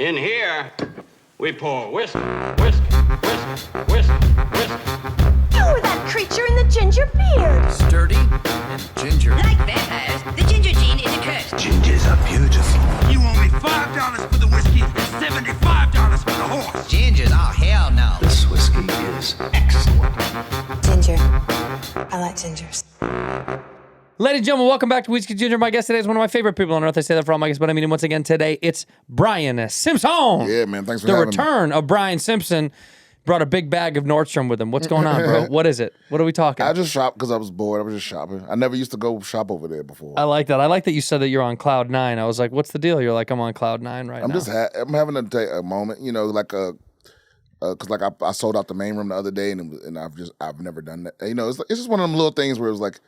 In here, we pour whiskey, whiskey, whiskey, whiskey, whiskey. You were that creature in the ginger beard. Sturdy and ginger. Like vampires, the ginger gene is a curse. Gingers are beautiful. You owe me $5 for the whiskey and $75 for the horse. Gingers? Oh, hell no. This whiskey is excellent. Ginger. I like gingers. Ladies and gentlemen, welcome back to Whiskey Ginger. My guest today is one of my favorite people on earth. I say that for all my guests, but I mean, once again today, it's Brian Simpson. Yeah, man, thanks for the having me. The return of Brian Simpson brought a big bag of Nordstrom with him. What's going on, bro? What is it? What are we talking? I just shopped because I was bored. I was just shopping. I never used to go shop over there before. I like that. I like that you said that you're on cloud 9. I was like, what's the deal? You're like, I'm on cloud 9 right now. I'm having a moment, you know, like because like I sold out the main room the other day, and I've never done that. You know, it's just one of them little things where it was like,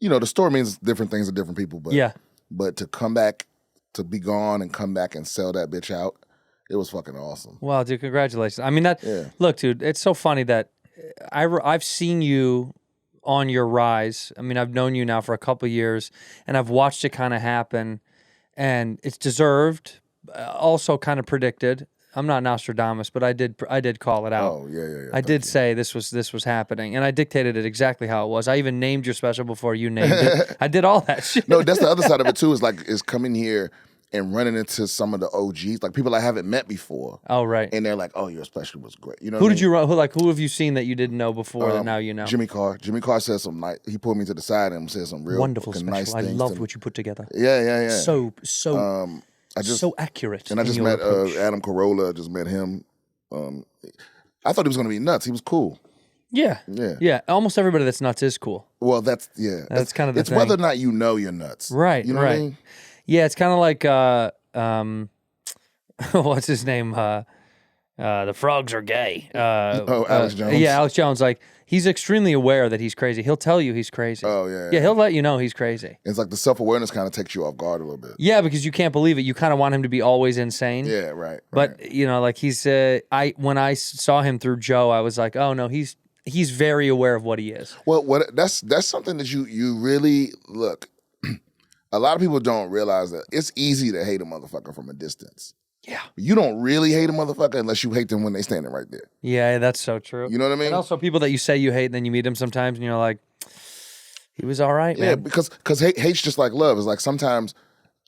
you know, the store means different things to different people, but yeah. But to come back, to be gone and come back and sell that bitch out, it was fucking awesome. Wow, dude, congratulations. I mean, look, dude, it's so funny that I've seen you on your rise. I mean, I've known you now for a couple of years, and I've watched it kind of happen, and it's deserved, also kind of predicted. I'm not Nostradamus, but I did call it out. Oh, yeah. I did say this was happening, and I dictated it exactly how it was. I even named your special before you named it. I did all that shit. No, that's the other side of it too. Is coming here and running into some of the OGs, like people I haven't met before. Oh, right. And they're like, "Oh, your special was great." You know, who did you run? Who have you seen that you didn't know before that now you know? Jimmy Carr. Jimmy Carr said some nice. He pulled me to the side and said some real wonderful special. nice things. I loved what you put together. Yeah. So accurate. And I just met Adam Carolla. Just met him. I thought he was going to be nuts. He was cool. Yeah. Almost everybody that's nuts is cool. Well, that's kind of the it's thing. whether or not you know you're nuts, right? You know what I mean? Yeah, it's kind of like what's his name? The frogs are gay. Alex Jones. Yeah, Alex Jones. Like, he's extremely aware that he's crazy. He'll tell you he's crazy. Oh, yeah. Yeah, he'll let you know he's crazy. It's like the self-awareness kind of takes you off guard a little bit. Yeah, because you can't believe it. You kind of want him to be always insane. Yeah, right. But, you know, like he's, when I saw him through Joe, I was like, oh, no, he's very aware of what he is. Well, that's something that you really, look, a lot of people don't realize that it's easy to hate a motherfucker from a distance. Yeah. You don't really hate a motherfucker unless you hate them when they standing right there. Yeah, that's so true. You know what I mean? And also people that you say you hate, and then you meet them sometimes, and you're like, he was all right, man. Yeah, because hate's just like love. It's like sometimes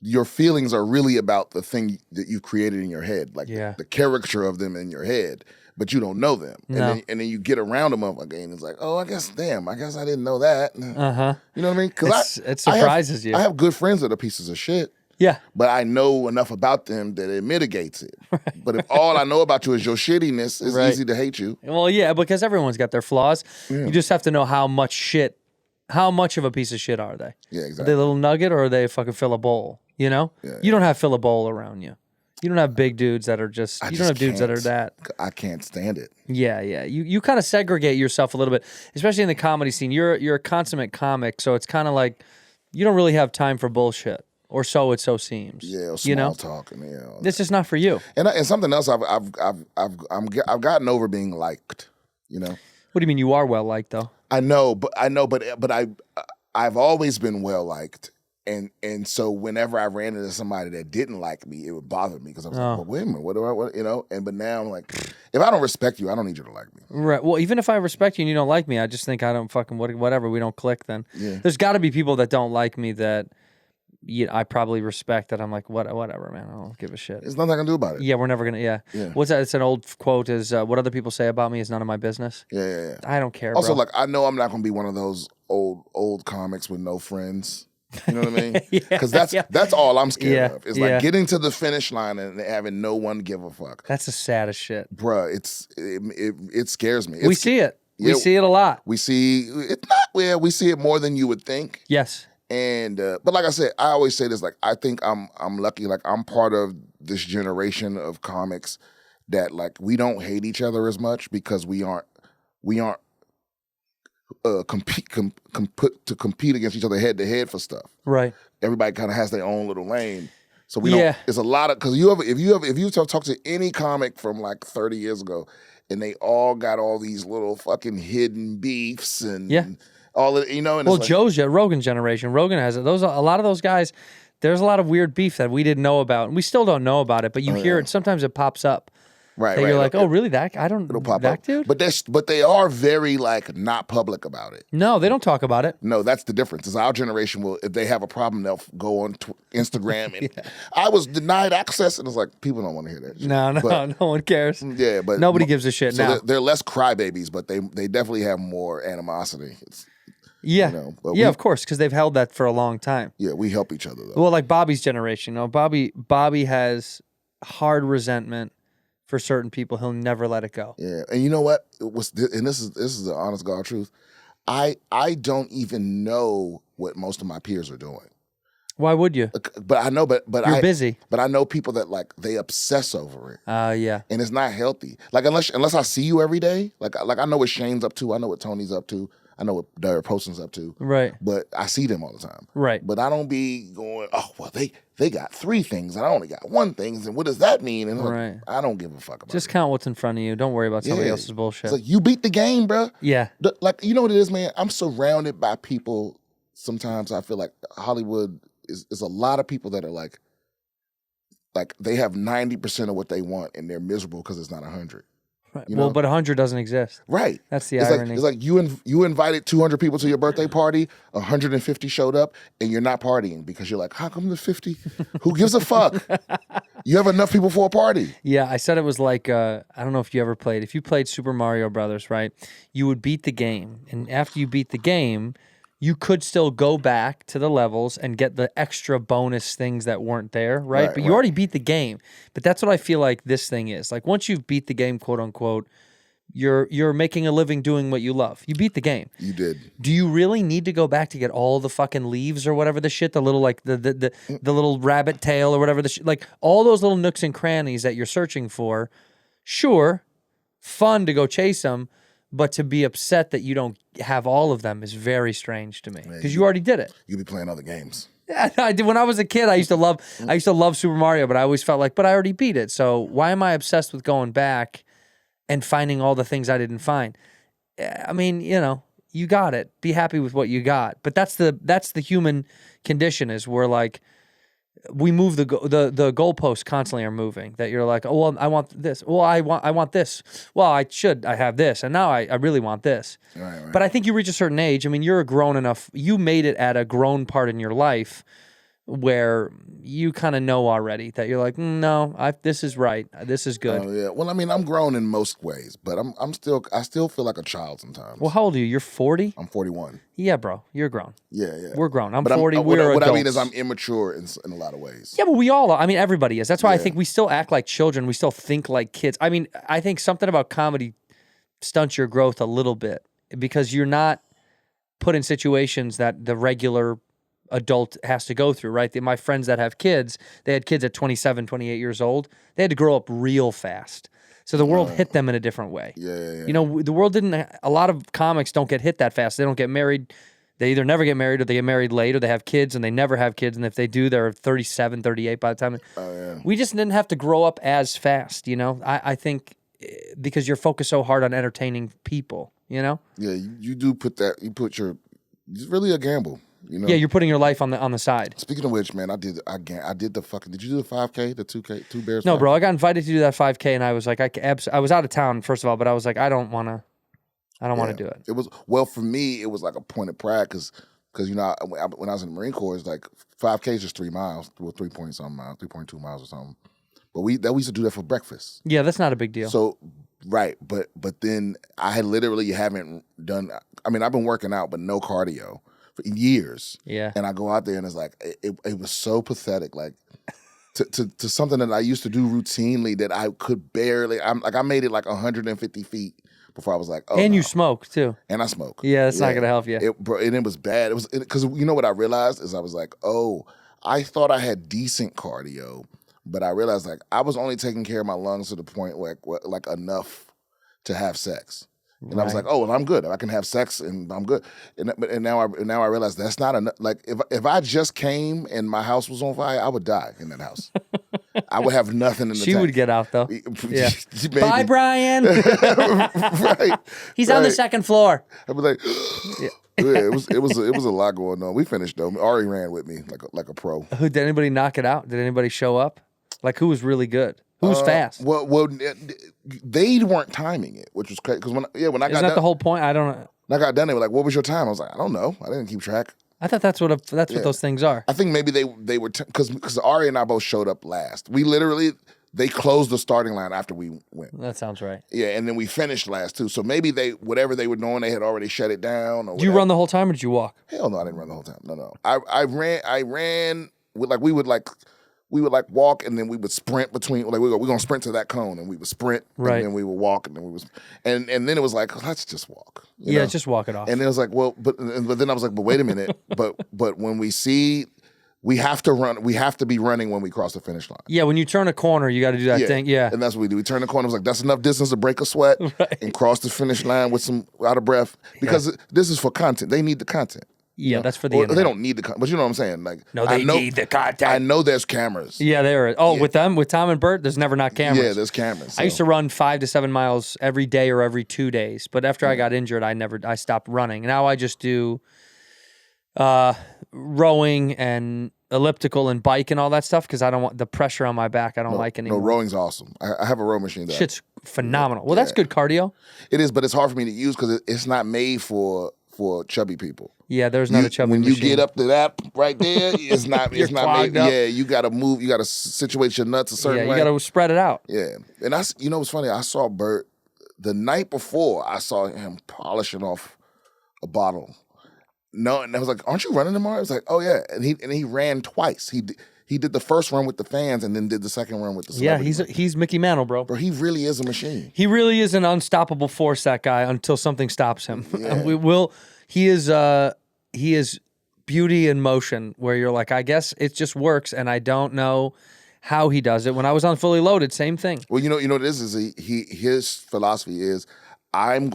your feelings are really about the thing that you've created in your head, like the caricature of them in your head, but you don't know them. No. And then you get around a motherfucker, and it's like, oh, I guess I didn't know that. Uh-huh. You know what I mean? Because it surprises you. I have good friends that are pieces of shit. Yeah. But I know enough about them that it mitigates it. Right. But if all I know about you is your shittiness, it's easy to hate you. Well, yeah, because everyone's got their flaws. Yeah. You just have to know how much of a piece of shit are they? Yeah, exactly. Are they a little nugget, or are they fucking fill a bowl? You know? Yeah, you don't have fill a bowl around you. You don't have big dudes that are just, you don't have dudes that are that. I can't stand it. Yeah. You kind of segregate yourself a little bit, especially in the comedy scene. You're a consummate comic, so it's kind of like you don't really have time for bullshit. Or so it seems. Yeah, or small talk and it's just not for you. And something else I've gotten over being liked. You know. What do you mean you are well liked though? I know, but I've always been well liked, and so whenever I ran into somebody that didn't like me, it would bother me because I was like, well, wait a minute, what you know? But now I'm like, if I don't respect you, I don't need you to like me. Right. Well, even if I respect you and you don't like me, I just think I don't fucking whatever. We don't click then. Yeah. There's got to be people that don't like me that. I probably respect that. I'm like, whatever, man. I don't give a shit. There's nothing I can do about it. Yeah, we're never gonna. Yeah. What's that? It's an old quote. Is what other people say about me is none of my business. Yeah. I don't care. Also, bro. like, I know I'm not gonna be one of those old comics with no friends. You know what I mean? Because that's all I'm scared of. It's like getting to the finish line and having no one give a fuck. That's the saddest shit, bruh. It scares me. We see it. We see it a lot. We see it not where we see it more than you would think. Yes. And but like I said, I always say this. Like, I think I'm lucky. Like, I'm part of this generation of comics that, like, we don't hate each other as much because we aren't compete against each other head to head for stuff. Right. Everybody kind of has their own little lane. So we don't. It's a lot of because if you talk to any comic from like 30 years ago, and they all got all these little fucking hidden beefs and all of, you know. And well, it's like, Joe's Rogan generation. Rogan has it. A lot of those guys, there's a lot of weird beef that we didn't know about, and we still don't know about it. But you hear it. Sometimes it pops up. Right, That right. you're like, oh, really? That I don't. It'll pop that up, dude. but they are very like not public about it. No, they don't talk about it. No, that's the difference. Is our generation will, if they have a problem, they'll go on Instagram and I was denied access, and it's like people don't want to hear that shit. No, But, no one cares. yeah, but Nobody gives a shit so now. they're less crybabies, but they definitely have more animosity. Yeah, you know, but yeah, of course, because they've held that for a long time. Yeah, we help each other though. Well, like Bobby's generation, Bobby has hard resentment for certain people. He'll never let it go. Yeah, and you know what? And this is the honest God truth. I don't even know what most of my peers are doing. Why would you? But I know, but You're busy. But I know people that like they obsess over it. Yeah. And it's not healthy. Like unless I see you every day, like I know what Shane's up to, I know what Tony's up to, I know what Derek Poston's up to. Right. But I see them all the time. Right. But I don't be going, oh well, they got 3 things and I only got 1 thing, and what does that mean? And Right. I don't give a fuck about Just it. count what's in front of you. Don't worry about somebody else's bullshit. It's like you beat the game, bro. Yeah. Like you know what it is, man? I'm surrounded by people. Sometimes I feel like Hollywood is a lot of people that are like they have 90% of what they want and they're miserable because it's not 100. Right. You Well, know? but 100 doesn't exist. Right. That's the it's irony. Like you invited 200 people to your birthday party, 150 showed up, and you're not partying because you're like, how come the 50? Who gives a fuck? You have enough people for a party. Yeah, I said it was like, I don't know if you ever played. If you played Super Mario Brothers, right, you would beat the game. And after you beat the game, you could still go back to the levels and get the extra bonus things that weren't there, right? But you already beat the game. But that's what I feel like this thing is. Like once you've beat the game, quote unquote, you're making a living doing what you love. You beat the game. You did. Do you really need to go back to get all the fucking leaves or whatever the shit, the little like the little rabbit tail or whatever the shit, like all those little nooks and crannies that you're searching for? Sure, fun to go chase them, but to be upset that you don't have all of them is very strange to me because you already did it. You be playing other games. Yeah, I did. When I was a kid, I used to love Super Mario, but I always felt like, but I already beat it. So why am I obsessed with going back and finding all the things I didn't find? I mean, you know, you got it. Be happy with what you got. But that's the human condition is we're like, we move the goalposts constantly are moving. That you're like, oh well, I want this. Well, I want this. Well, I have this, and now I really want this. Right. But I think you reach a certain age. I mean, you're grown enough. You made it at a grown part in your life where you kind of know already that you're like, no, this is right. This is good. Oh yeah. Well, I mean, I'm grown in most ways, but I still feel like a child sometimes. Well, how old are you? You're 40? I'm 41. Yeah, bro. You're grown. Yeah. We're grown. I'm But 40. what We're adults. I mean is I'm immature in a lot of ways. Yeah, but we all are. I mean, everybody is. That's why I think we still act like children. We still think like kids. I mean, I think something about comedy stunts your growth a little bit because you're not put in situations that the regular adult has to go through, right? My friends that have kids, they had kids at 27, 28 years old. They had to grow up real fast. So the world hit them in a different way. Yeah. You know, the world didn't, a lot of comics don't get hit that fast. They don't get married. They either never get married or they get married late or they have kids and they never have kids. And if they do, they're 37, 38 by the time. We just didn't have to grow up as fast, you know? I think because you're focused so hard on entertaining people, you know? Yeah, you do put that, it's really a gamble. You know? Yeah, you're putting your life on the side. Speaking of which, man, I did the fucking. Did you do the 5K, the 2K, 2 Bears? No, 5K? bro, I got invited to do that 5K, and I was like, I was out of town first of all, but I was like, I don't want to do it. It was for me. It was like a point of pride because you know when I was in the Marine Corps, it's like 5K is just 3 miles, 3.2 miles or something. But we used to do that for breakfast. Yeah, that's not a big deal. So right, but then I literally haven't done. I mean, I've been working out, but no cardio for years. Yeah. And I go out there and it's like it was so pathetic, like to something that I used to do routinely that I could barely. I made it like 150 feet before I was like, oh. And no. you smoke too. And I smoke. Yeah, that's not gonna help you. And it was bad. It was because you know what I realized is I was like, oh, I thought I had decent cardio, but I realized like I was only taking care of my lungs to the point where like enough to have sex. And I was like, oh, well, I'm good. I can have sex and I'm good. And now I realize that's not enough. Like if I just came and my house was on fire, I would die in that house. I would have nothing in the She tank. would get out though. Yeah. Maybe. Bye, Brian. Right. He's on the second floor. I'd be like, yeah, it was a lot going on. We finished though. Ari ran with me like a pro. Who did anybody knock it out? Did anybody show up? Like who was really good? Who was fast? Well, they weren't timing it, which was crazy. Because when I got Isn't that done, the whole point? I don't know. when I got done, they were like, "What was your time?" I was like, "I don't know. I didn't keep track." I thought that's what those things are. I think maybe they were because Ari and I both showed up last. They closed the starting line after we went. That sounds right. Yeah, and then we finished last too. So maybe whatever they were doing, they had already shut it down. Or Did you run the whole time or did you walk? Hell no, I didn't run the whole time. No. I ran with we would walk and then we would sprint between we're gonna sprint to that cone and we would sprint Right. and then we would walk and then we was and then it was like let's just walk. You know? Just walk it off. And then it was like but then I was like but wait a minute but when we see we have to run we have to be running when we cross the finish line. Yeah, when you turn a corner, you got to do that thing. Yeah. And that's what we do. We turn the corner. It was like, that's enough distance to break a sweat and cross the finish line with some out of breath. Because this is for content. They need the content. Yeah, that's for the Or internet. they don't need the content. But you know what I'm saying? Like, No, they need the content. I know there's cameras. Yeah, there is. Oh, with Tom and Bert, there's never not cameras. Yeah, there's cameras. I used to run 5 to 7 miles every day or every 2 days. But after I got injured, I stopped running. Now I just do rowing and elliptical and bike and all that stuff because I don't want the pressure on my back. I don't like anymore. No, rowing's awesome. I have a row machine. Shit's phenomenal. Well, that's good cardio. It is, but it's hard for me to use because it's not made for chubby people. Yeah, there's not a chubby when machine. you get up to that right there, it's not You're it's not clogged made. up. Yeah, you got to move. You got to situate your nuts a certain way. You got to spread it out. Yeah, and you know what's funny? I saw Bert the night before. I saw him polishing off a bottle. No, and I was like, "Aren't you running tomorrow?" I was like, "Oh yeah," and he ran twice. He did the first run with the fans and then did the second run with the celebrity. Yeah, he's Mickey Mantle, bro. Bro, he really is a machine. He really is an unstoppable force. That guy until something stops him. Yeah. He is beauty in motion. Where you're like, I guess it just works, and I don't know how he does it. When I was on Fully Loaded, same thing. Well, you know what it is his philosophy is I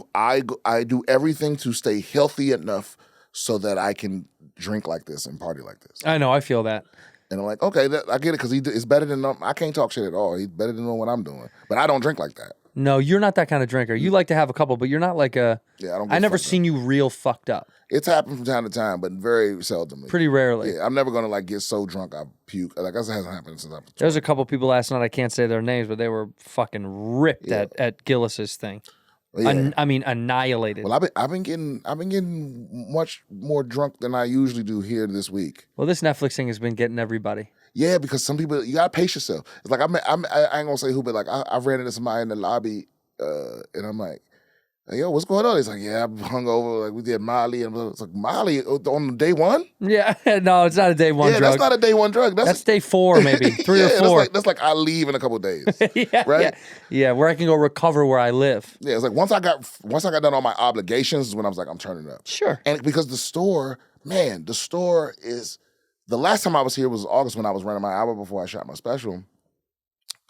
do everything to stay healthy enough so that I can drink like this and party like this. I know, I feel that. And I'm like, okay, I get it because it's better than I can't talk shit at all. He's better than what I'm doing, but I don't drink like that. No, you're not that kind of drinker. You like to have a couple, but you're not like a. Yeah, I never seen you real fucked up. It's happened from time to time, but very seldomly. Pretty rarely. Yeah, I'm never gonna like get so drunk I puke. Like that hasn't happened since I was 12. There's a couple people last night. I can't say their names, but they were fucking ripped at Gillis's thing. Yeah. I mean, annihilated. Well, I've been getting much more drunk than I usually do here this week. Well, this Netflix thing has been getting everybody. Yeah, because some people you gotta pace yourself. It's like I ain't gonna say who, but like I ran into somebody in the lobby, and I'm like, yo, what's going on? He's like, yeah, I'm hungover. Like we did Molly, and it's like Molly on day one. Yeah, no, it's not a day one Yeah, drug. that's not a day one drug. That's day 4, maybe 3 or 4. That's like I leave in a couple of days. Yeah, right? Yeah, where I can go recover where I live. Yeah, it's like once I got done all my obligations is when I was like, I'm turning up. Sure. And because the store is. The last time I was here was August when I was running my album before I shot my special.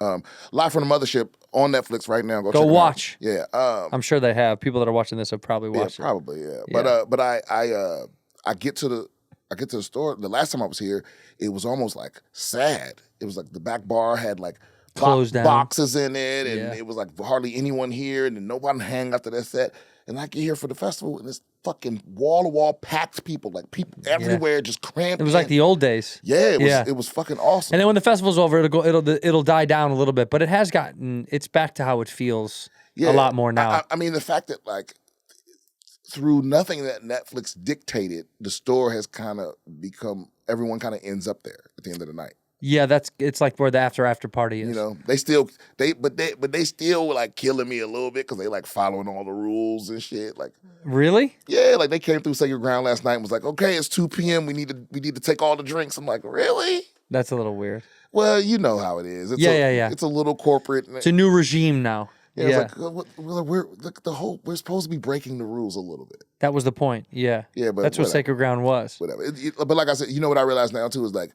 Live from the Mothership on Netflix right now. Go check watch. It out. Yeah. I'm sure they have. People that are watching this have probably watched it. Probably, yeah. But I get to the store. The last time I was here, it was almost like sad. It was like the back bar had like Closed down. boxes in it, and it was like hardly anyone here, and then nobody hang after that set. And I get here for the festival, and it's fucking wall to wall packed people, like people everywhere, just cramped. It was like the old days. Yeah, it was fucking awesome. And then when the festival's over, it'll die down a little bit, but it's back to how it feels a lot more now. I mean, the fact that like through nothing that Netflix dictated, the store has kind of become everyone kind of ends up there at the end of the night. Yeah, it's like where the after party is. You know, they still like killing me a little bit because they like following all the rules and shit. Like, really? Yeah, like they came through Sacred Ground last night and was like, okay, it's 2 p.m. We need to take all the drinks. I'm like, really? That's a little weird. Well, you know how it is. It's yeah. It's a little corporate. It's a new regime now. Yeah. It's like we're supposed to be breaking the rules a little bit. That was the point. Yeah. Yeah, but that's what Sacred Ground was. Whatever. But like I said, you know what I realize now too is like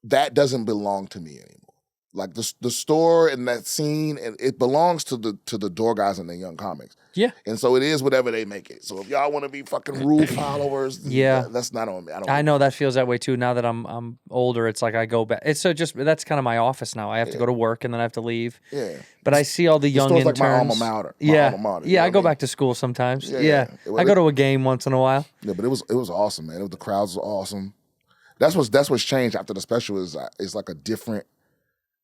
that doesn't belong to me anymore. Like the store and that scene, and it belongs to the door guys and the young comics. Yeah. And so it is whatever they make it. So if y'all want to be fucking rule followers, that's not on me. I know that feels that way too. Now that I'm older, it's like I go back. It's so just that's kind of my office now. I have to go to work and then I have to leave. Yeah. But I see all the young store's interns. like my alma mater. Yeah, I go back to school sometimes. Yeah. I go to a game once in a while. Yeah, but it was awesome, man. The crowds were awesome. That's what's changed after the special is like a different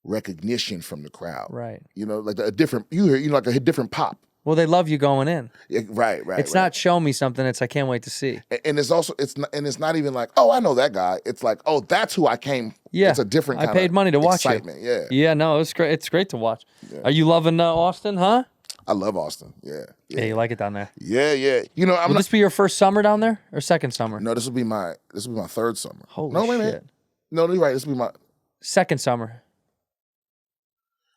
recognition from the crowd. Right. You know, like a different like a different pop. Well, they love you going in. Yeah, right. It's not show me something. It's I can't wait to see. And it's also it's not even like, oh, I know that guy. It's like, oh, that's who I came. Yeah, it's a different. I paid money to watch excitement. you. Yeah. No, it's great. It's great to watch. Yeah. Are you loving Austin? Huh? I love Austin. Yeah. You like it down there. Yeah. You know, Will this be your first summer down there or second summer? No, this will be my third summer. Holy shit. No, you're right. This will be my second summer.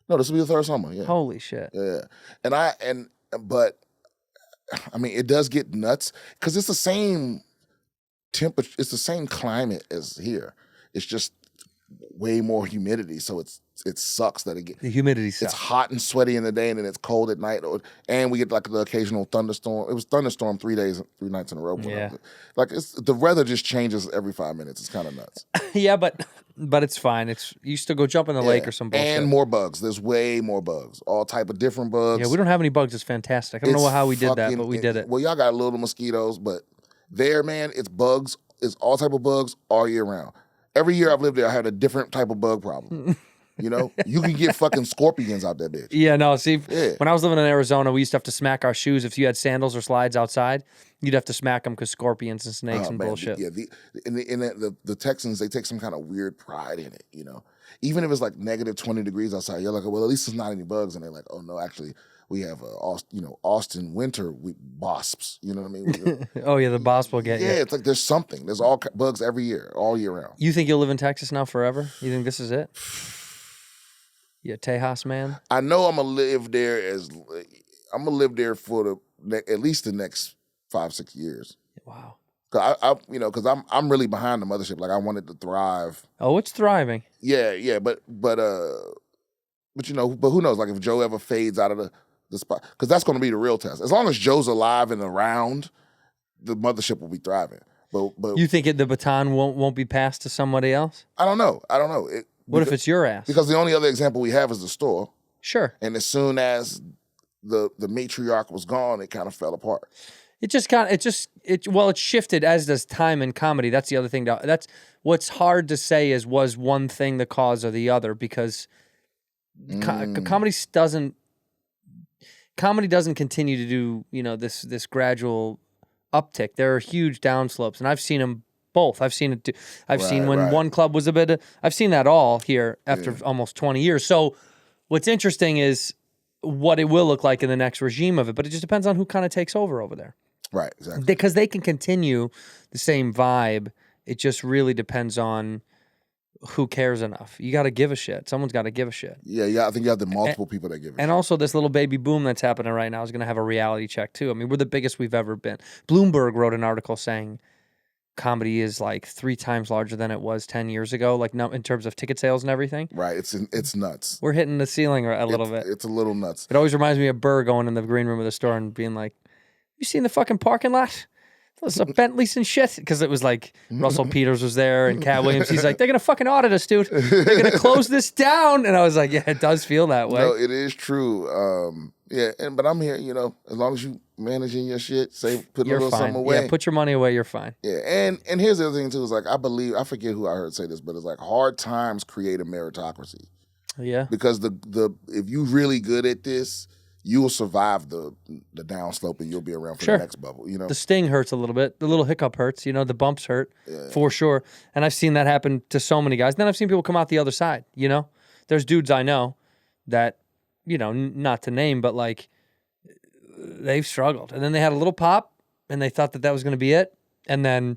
No, this will be the third summer. Yeah. Holy shit. Yeah. But I mean, it does get nuts because it's the same temperature. It's the same climate as here. It's just way more humidity, so it sucks that it gets the humidity sucks. It's hot and sweaty in the day, and then it's cold at night. And we get like the occasional thunderstorm. It was thunderstorm 3 nights in a row. Yeah. Like the weather just changes every 5 minutes. It's kind of nuts. Yeah, but it's fine. You used to go jump in the lake or some bullshit. And more bugs. There's way more bugs. All type of different bugs. Yeah, we don't have any bugs. It's fantastic. I don't know how we did that, but we did it. Well, y'all got little mosquitoes, but there, man, it's bugs. It's all type of bugs all year round. Every year I've lived there, I had a different type of bug problem. You know, you can get fucking scorpions out that bitch. Yeah, no. See, when I was living in Arizona, we used to have to smack our shoes. If you had sandals or slides outside, you'd have to smack them because scorpions and snakes and bullshit. Yeah, the Texans, they take some kind of weird pride in it. You know, even if it's like negative 20 degrees outside, you're like, well, at least there's not any bugs. And they're like, oh no, actually, we have Austin winter wasps. You know what I mean? Oh yeah, the wasp will get you. Yeah, it's like there's something. There's all bugs every year, all year round. You think you'll live in Texas now forever? You think this is it? You a Tejas man? I know I'm gonna live there for at least the next 5-6 years. Wow. Because I'm really behind the mothership. Like I want it to thrive. Oh, it's thriving. Yeah, but who knows? Like if Joe ever fades out of the spot, because that's going to be the real test. As long as Joe's alive and around, the mothership will be thriving. But you think the baton won't be passed to somebody else? I don't know. What if it's your ass? Because the only other example we have is the store. Sure. And as soon as the matriarch was gone, it kind of fell apart. It shifted, as does time in comedy. That's the other thing. That's what's hard to say is, was one thing the cause or the other, because comedy doesn't continue to do, this gradual uptick. There are huge downslopes, and I've seen them both. I've seen it. I've seen when one club was I've seen that all here after almost 20 years. So what's interesting is what it will look like in the next regime of it, but it just depends on who kind of takes over there. Right, exactly. Because they can continue the same vibe. It just really depends on who cares enough. You got to give a shit. Someone's got to give a shit. Yeah. I think you have the multiple people that give a shit. And also this little baby boom that's happening right now is going to have a reality check too. I mean, we're the biggest we've ever been. Bloomberg wrote an article saying comedy is like 3 times larger than it was 10 years ago, like in terms of ticket sales and everything. Right. It's nuts. We're hitting the ceiling a little bit. It's a little nuts. It always reminds me of Burr going in the green room of the store and being like, you seen the fucking parking lot? There's a Bentleys and shit. Because it was like Russell Peters was there and Cat Williams. He's like, they're going to fucking audit us, dude. They're going to close this down. And I was like, yeah, it does feel that way. No, it is true. But I'm here, as long as you managing your shit, put a little something away. Yeah, put your money away, you're fine. Yeah, and here's the other thing too, is like, I forget who I heard say this, but it's like hard times create a meritocracy. Yeah. Because if you really good at this, you will survive the downslope and you'll be around for the next bubble. The sting hurts a little bit. The little hiccup hurts. The bumps hurt for sure. And I've seen that happen to so many guys. Then I've seen people come out the other side. There's dudes I know that, not to name, but like they've struggled. And then they had a little pop and they thought that was going to be it. And then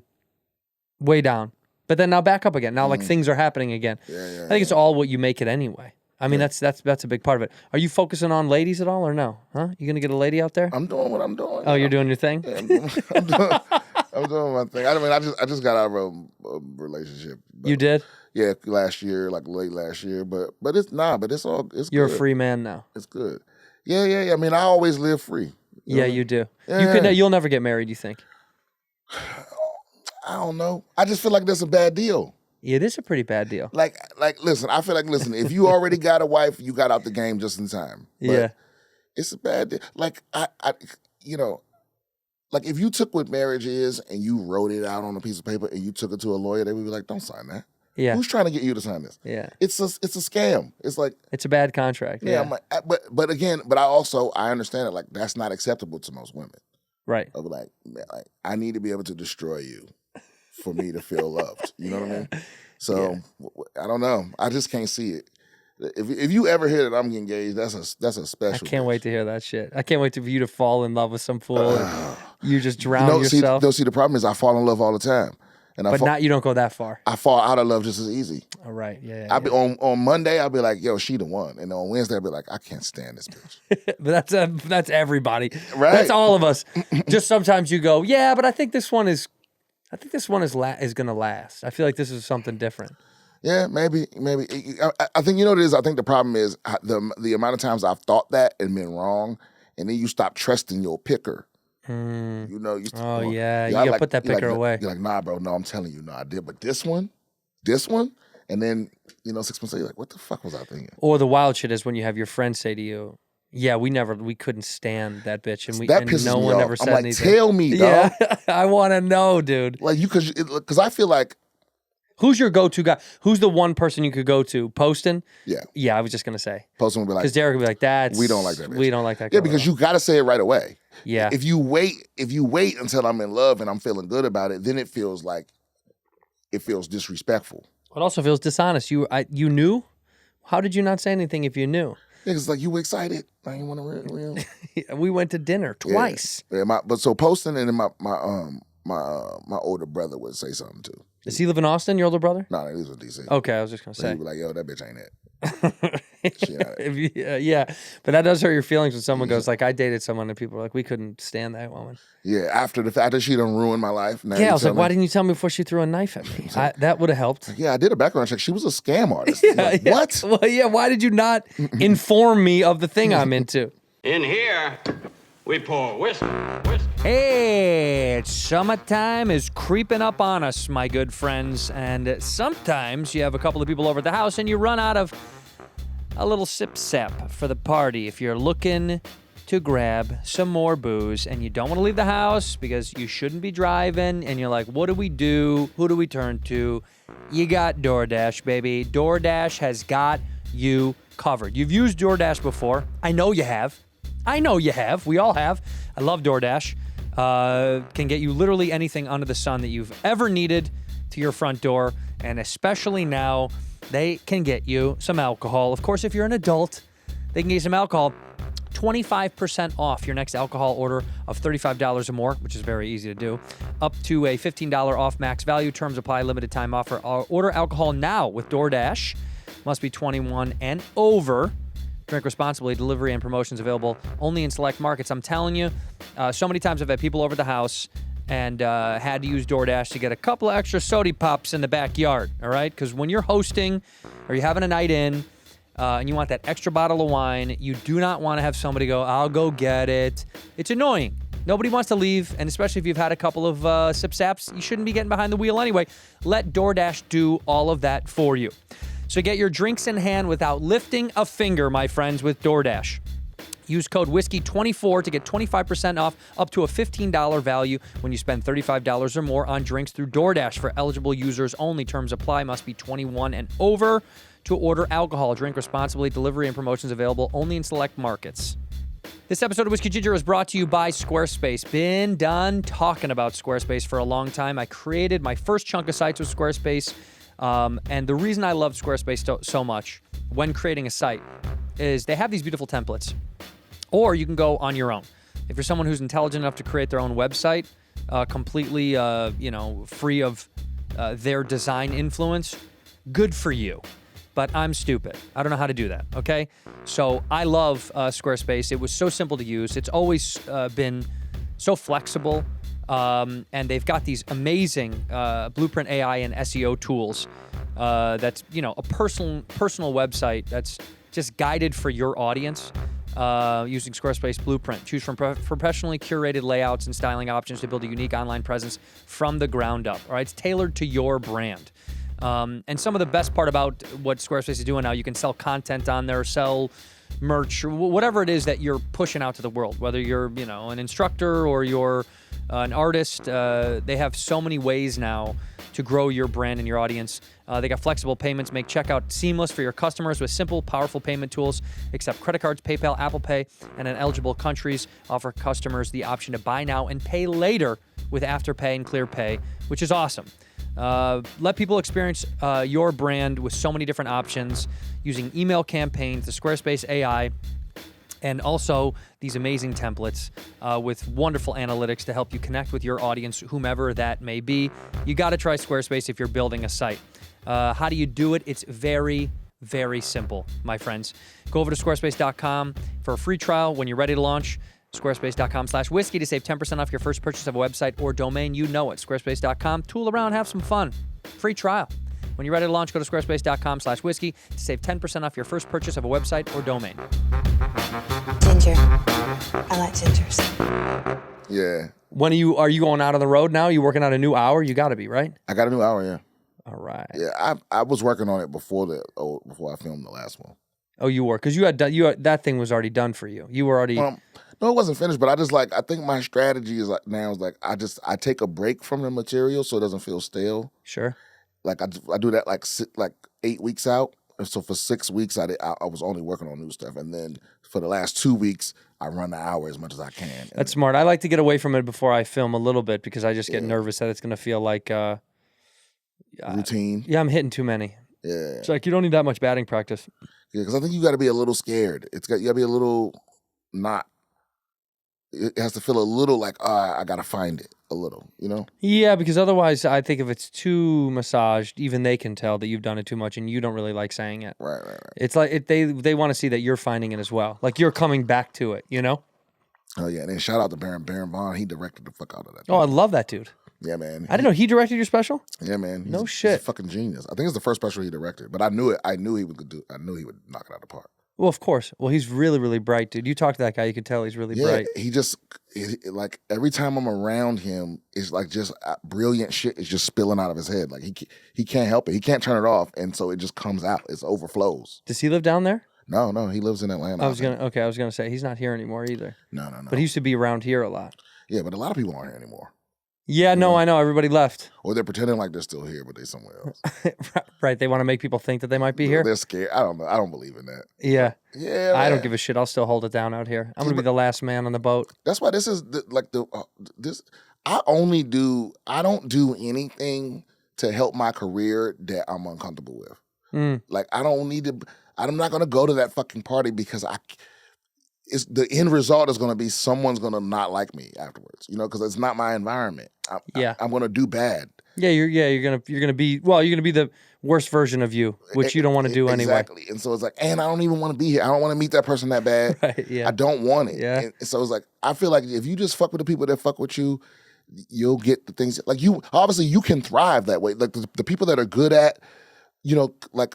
way down. But then now back up again. Now like things are happening again. I think it's all what you make it anyway. I mean, that's a big part of it. Are you focusing on ladies at all or no? Huh? You going to get a lady out there? I'm doing what I'm doing. Oh, you're doing your thing? Yeah, I'm doing my thing. I mean, I just got out of a relationship. You did? Yeah, last year, like late last year. But it's it's You're good. a free man now. It's good. Yeah. I mean, I always live free. Yeah, you do. Yeah. You'll never get married, you think? I don't know. I just feel like that's a bad deal. It is a pretty bad deal. Like, listen, I feel like, if you already got a wife, you got out the game just in time. But Yeah. it's a bad deal. Like, like if you took what marriage is and you wrote it out on a piece of paper and you took it to a lawyer, they would be like, don't sign that. Yeah. Who's trying to get you to sign this? Yeah. It's a scam. It's like, It's a bad contract. yeah, I'm like, but again, I understand it. Like, that's not acceptable to most women. Right. Of like, I need to be able to destroy you for me to feel loved. You know what I mean? So I don't know. I just can't see it. If you ever hear that I'm engaged, that's a special. I can't wait to hear that shit. I can't wait for you to fall in love with some fool. And you just drown yourself. See, the problem is I fall in love all the time. But you don't go that far. I fall out of love just as easy. All right, yeah. I'll be on Monday. I'll be like, "Yo, she the one," and on Wednesday I'll be like, "I can't stand this bitch." But that's everybody. Right. That's all of us. Just sometimes you go, yeah, but I think this one is gonna last. I feel like this is something different. Yeah, maybe. I think you know what it is. I think the problem is the amount of times I've thought that and been wrong, and then you stop trusting your picker. You know, you gotta put that picker away. You're like, nah, bro, no, I'm telling you, no, I did. But this one, and then 6 months later, you're like, what the fuck was I thinking? Or the wild shit is when you have your friends say to you, yeah, we couldn't stand that bitch, and that pisses no me one off. ever said I'm like, anything. tell me, dog. Yeah, I want to know, dude. Like because I feel like, who's your go-to guy? Who's the one person you could go to? Poston? Yeah, I was just gonna say. Poston would be like, because Derek would be like, we don't like that bitch. We don't like that. Yeah, because you got to say it right away. Yeah. If you wait until I'm in love and I'm feeling good about it, then it feels disrespectful. It also feels dishonest. You knew? How did you not say anything if you knew? Yeah, it's like, you were excited. I didn't want to real. We went to dinner twice. Yeah, but so Poston and then my older brother would say something too. Does he live in Austin, your older brother? No, he lives in D.C. Okay, I was just gonna say. He'd be like, yo, that bitch ain't it. Yeah, but that does hurt your feelings when someone goes like, I dated someone and people are like, we couldn't stand that woman. Yeah, after the fact that she done ruined my life. Now I was like, why didn't you tell me before she threw a knife at me? That would have helped. Yeah, I did a background check. She was a scam artist. Like, what? Well, yeah, why did you not inform me of the thing I'm into? In here, we pour whiskey. Hey, summertime is creeping up on us, my good friends, and sometimes you have a couple of people over at the house and you run out of a little sip-sap for the party. If you're looking to grab some more booze and you don't want to leave the house because you shouldn't be driving and you're like, what do we do? Who do we turn to? You got DoorDash, baby. DoorDash has got you covered. You've used DoorDash before. I know you have. We all have. I love DoorDash. Can get you literally anything under the sun that you've ever needed to your front door. And especially now, they can get you some alcohol. Of course, if you're an adult, they can get you some alcohol. 25% off your next alcohol order of $35 or more, which is very easy to do. Up to a $15 off max value. Terms apply. Limited time offer. Order alcohol now with DoorDash. Must be 21 and over. Drink responsibly. Delivery and promotions available only in select markets. I'm telling you, so many times I've had people over at the house and had to use DoorDash to get a couple of extra soda pops in the backyard, all right? Because when you're hosting or you're having a night in and you want that extra bottle of wine, you do not want to have somebody go, I'll go get it. It's annoying. Nobody wants to leave, and especially if you've had a couple of sip-saps, you shouldn't be getting behind the wheel anyway. Let DoorDash do all of that for you. So get your drinks in hand without lifting a finger, my friends, with DoorDash. Use code WHISKEY24 to get 25% off up to a $15 value when you spend $35 or more on drinks through DoorDash. For eligible users only. Terms apply. Must be 21 and over to order alcohol. Drink responsibly. Delivery and promotions available only in select markets. This episode of Whiskey Ginger is brought to you by Squarespace. Been done talking about Squarespace for a long time. I created my first chunk of sites with Squarespace. And the reason I love Squarespace so much when creating a site is they have these beautiful templates. Or you can go on your own. If you're someone who's intelligent enough to create their own website, completely, free of their design influence, good for you. But I'm stupid. I don't know how to do that, okay? So I love Squarespace. It was so simple to use. It's always been so flexible. And they've got these amazing Blueprint AI and SEO tools. That's a personal website that's just guided for your audience. Using Squarespace Blueprint. Choose from professionally curated layouts and styling options to build a unique online presence from the ground up. All right, it's tailored to your brand. And some of the best part about what Squarespace is doing now, you can sell content on there, sell merch, or whatever it is that you're pushing out to the world. Whether you're an instructor or you're an artist, they have so many ways now to grow your brand and your audience. They got flexible payments, make checkout seamless for your customers with simple, powerful payment tools. Accept credit cards, PayPal, Apple Pay, and in eligible countries offer customers the option to buy now and pay later with Afterpay and ClearPay, which is awesome. Let people experience your brand with so many different options using email campaigns, the Squarespace AI, and also these amazing templates with wonderful analytics to help you connect with your audience, whomever that may be. You got to try Squarespace if you're building a site. How do you do it? It's very, very simple, my friends. Go over to squarespace.com for a free trial when you're ready to launch. Squarespace.com/whiskey to save 10% off your first purchase of a website or domain. You know it. Squarespace.com. Tool around, have some fun. Free trial. When you're ready to launch, go to squarespace.com/whiskey to save 10% off your first purchase of a website or domain. Ginger. I like gingers. Yeah. When are you going out on the road now? You working on a new hour? You got to be, right? I got a new hour, yeah. All right. Yeah, I was working on it before I filmed the last one. Oh, you were, because you had that thing was already done for you. You were already. No, it wasn't finished, but I think my strategy is I take a break from the material so it doesn't feel stale. Sure. Like I do that like 8 weeks out. And so for 6 weeks I was only working on new stuff, and then for the last 2 weeks I run the hour as much as I can. That's smart. I like to get away from it before I film a little bit because I just get nervous that it's going to feel like routine. Yeah, I'm hitting too many. Yeah. It's like you don't need that much batting practice. Yeah, because I think you got to be a little scared. You got to be a little not. It has to feel a little like, I got to find it a little, Yeah, because otherwise I think if it's too massaged, even they can tell that you've done it too much and you don't really like saying it. Right. It's like they want to see that you're finding it as well. Like you're coming back to it, Oh, yeah. And then shout out to Baron Bond. He directed the fuck out of that. Oh, I love that dude. Yeah, man. I didn't know he directed your special? Yeah, man. No shit. He's a fucking genius. I think it's the first special he directed, but I knew it. I knew he would knock it out of the park. Well, of course. Well, he's really, really bright, dude. You talk to that guy, you can tell he's really bright. He just like every time I'm around him, it's like just brilliant shit is just spilling out of his head. Like he can't help it. He can't turn it off, and so it just comes out. It overflows. Does he live down there? No, he lives in Atlanta. I was gonna say he's not here anymore either. No. But he used to be around here a lot. Yeah, but a lot of people aren't here anymore. Yeah, no, I know. Everybody left. Or they're pretending like they're still here, but they're somewhere else. Right. They want to make people think that they might be here. They're scared. I don't know. I don't believe in that. Yeah. Yeah. I don't give a shit. I'll still hold it down out here. I'm going to be the last man on the boat. That's why this is this. I don't do anything to help my career that I'm uncomfortable with. Like, I don't need to, I'm not going to go to that fucking party because it's the end result is going to be someone's going to not like me afterwards, because it's not my environment. I'm going to do bad. Yeah, you're gonna be the worst version of you, which you don't want to do anyway. Exactly. And so it's like, and I don't even want to be here. I don't want to meet that person that bad. Right, yeah. I don't want it. Yeah. And so it's like, I feel like if you just fuck with the people that fuck with you, you'll get the things like you can thrive that way. Like the people that are good at, like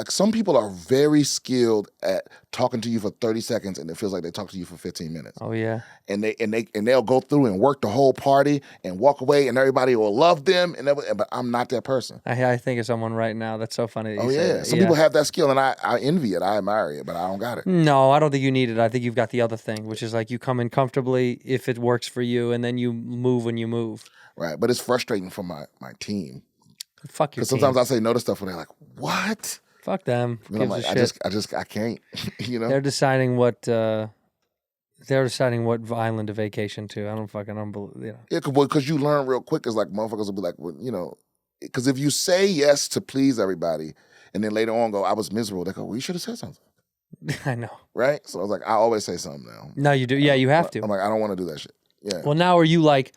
some people are very skilled at talking to you for 30 seconds and it feels like they talk to you for 15 minutes. Oh yeah. And they'll go through and work the whole party and walk away and everybody will love them but I'm not that person. I think of someone right now. That's so funny that you say that. Some people have that skill and I envy it. I admire it, but I don't got it. No, I don't think you need it. I think you've got the other thing, which is like you come in comfortably if it works for you and then you move when you move. Right. But it's frustrating for my team. Fuck your team. Sometimes I say no to stuff and they're like, what? Fuck them. And I'm like, I can't, They're deciding what island to vacation to. I don't fucking believe. Yeah, because you learn real quick. It's like motherfuckers will be like, well, because if you say yes to please everybody, and then later on go, I was miserable. They go, well, you should have said something. I know. Right? So I was like, I always say something now. No, you do. Yeah, you have to. I'm like, I don't want to do that shit. Yeah. Well, now are you like?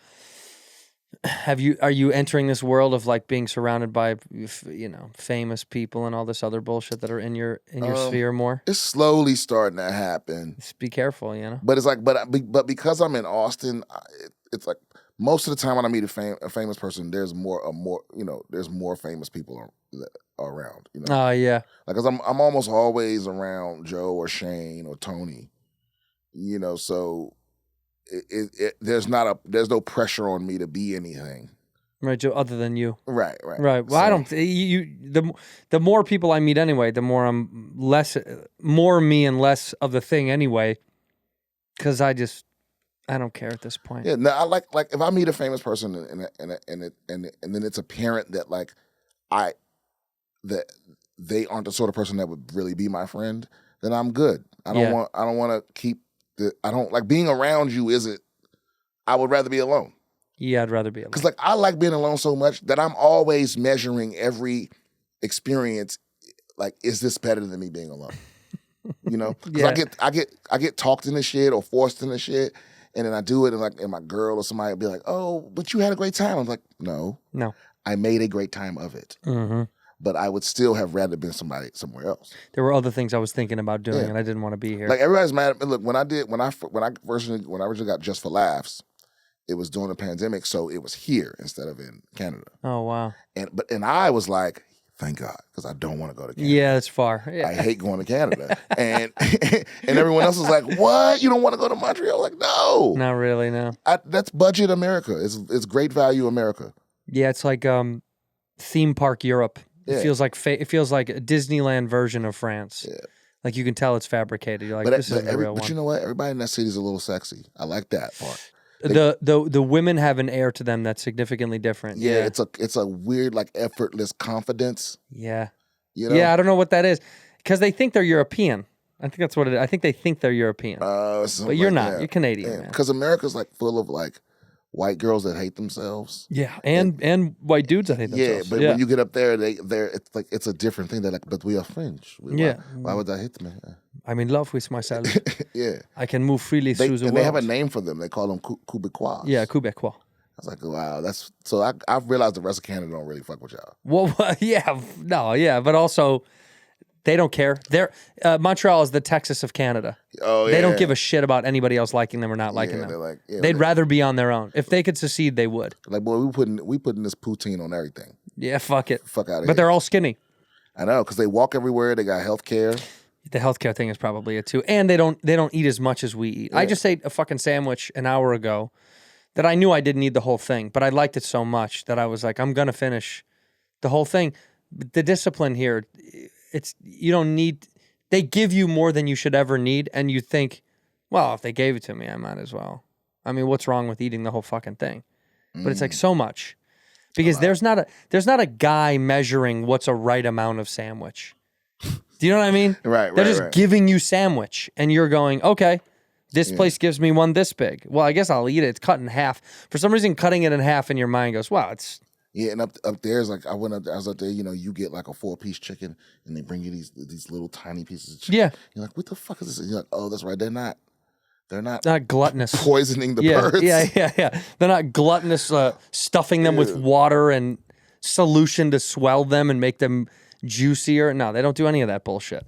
Are you entering this world of like being surrounded by famous people and all this other bullshit that are in your sphere more? It's slowly starting to happen. Just be careful, But it's like, but because I'm in Austin, it's like most of the time when I meet a famous person, there's more famous people around. You know, yeah. like, cause I'm almost always around Joe or Shane or Tony. You know, so there's no pressure on me to be anything. Right, Joe, other than you. Right. Well, I don't. The more people I meet anyway, the more I'm more me and less of the thing anyway. Because I don't care at this point. Yeah, no, I like if I meet a famous person and then it's apparent that that they aren't the sort of person that would really be my friend, then I'm good. I don't want to keep I don't like being around you. I would rather be alone. Yeah, I'd rather be alone. Because I like being alone so much that I'm always measuring every experience. Like, is this better than me being alone? You know, because I get talked into shit or forced into shit, and then I do it, and my girl or somebody will be like, "Oh, but you had a great time." I'm like, "No, I made a great time of it." Mm-hmm. But I would still have rather been somewhere else. There were other things I was thinking about doing, and I didn't want to be here. Like, everybody's mad at me. Look, when I originally got Just for Laughs, it was during the pandemic, so it was here instead of in Canada. Oh wow! And I was like, thank God, because I don't want to go to Canada. Yeah, it's far. Yeah. I hate going to Canada, and everyone else was like, what? You don't want to go to Montreal? Like, no, not really. No, that's budget America. It's great value America. Yeah, it's like theme park Europe. It feels like a Disneyland version of France. Yeah. Like, you can tell it's fabricated. You're like, this isn't the real one. But you know what? Everybody in that city is a little sexy. I like that part. The women have an air to them that's significantly different. Yeah, it's a weird, like, effortless confidence. Yeah. You know? Yeah, I don't know what that is. Because they think they're European. I think that's what it is. I think they think they're European. But you're not. You're Canadian, man. Because America's, like, full of, like, white girls that hate themselves. Yeah, and white dudes that hate themselves. Yeah, but when you get up there, it's a different thing. They're like, but we are French. Why would that hit me? I'm in love with myself. Yeah. I can move freely through the world. They have a name for them. They call them Quebecois. Yeah, Quebecois. I was like, wow, so I've realized the rest of Canada don't really fuck with y'all. Well, yeah, but also they don't care. Montreal is the Texas of Canada. Oh, yeah. They don't give a shit about anybody else liking them or not liking them. Like, they'd rather be on their own. If they could secede, they would. Like, boy, we putting this poutine on everything. Yeah, fuck it. Fuck out of here. But they're all skinny. I know, because they walk everywhere. They got health care. The healthcare thing is probably it too. And they don't eat as much as we eat. Yeah. I just ate a fucking sandwich an hour ago that I knew I didn't eat the whole thing, but I liked it so much that I was like, I'm going to finish the whole thing. The discipline here, you don't need, they give you more than you should ever need, and you think, well, if they gave it to me, I might as well. I mean, what's wrong with eating the whole fucking thing? But it's like so much. Because there's not a guy measuring what's a right amount of sandwich. Do you know what I mean? Right. They're just giving you sandwich, and you're going, okay, this place gives me one this big. Well, I guess I'll eat it. It's cut in half. For some reason, cutting it in half in your mind goes, wow, it's... Yeah, and up there's like, I was up there, you get like a 4-piece chicken, and they bring you these little tiny pieces of chicken. Yeah. You're like, what the fuck is this? And you're like, oh, that's right. They're not gluttonous. Poisoning the birds. Yeah. They're not gluttonous, stuffing them with water and solution to swell them and make them juicier. No, they don't do any of that bullshit.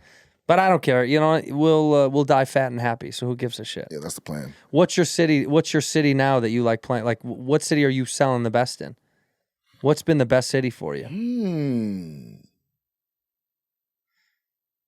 But I don't care. You know, we'll die fat and happy. So who gives a shit? Yeah, that's the plan. What's your city now that you like playing? Like, what city are you selling the best in? What's been the best city for you?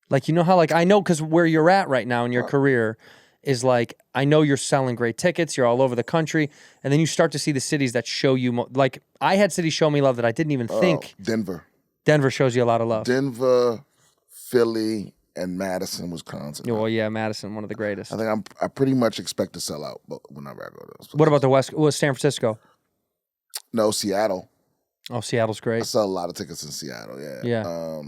Like, you know how, like, I know because where you're at right now in your career is like, I know you're selling great tickets. You're all over the country. And then you start to see the cities that show you, like, I had cities show me love that I didn't even think. Denver. Denver shows you a lot of love. Denver, Philly, and Madison, Wisconsin. Well, yeah, Madison, one of the greatest. I think I pretty much expect to sell out whenever I go to those places. What about the West? Well, San Francisco? No, Seattle. Oh, Seattle's great. I sell a lot of tickets in Seattle, yeah. Yeah.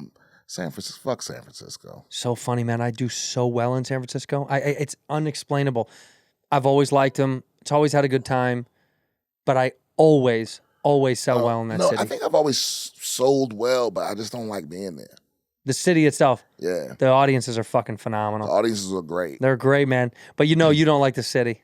San Francisco, fuck San Francisco. So funny, man. I do so well in San Francisco. It's unexplainable. I've always liked them. It's always had a good time. But I always sell well in that city. I think I've always sold well, but I just don't like being there. The city itself. Yeah. The audiences are fucking phenomenal. The audiences are great. They're great, man. But you don't like the city.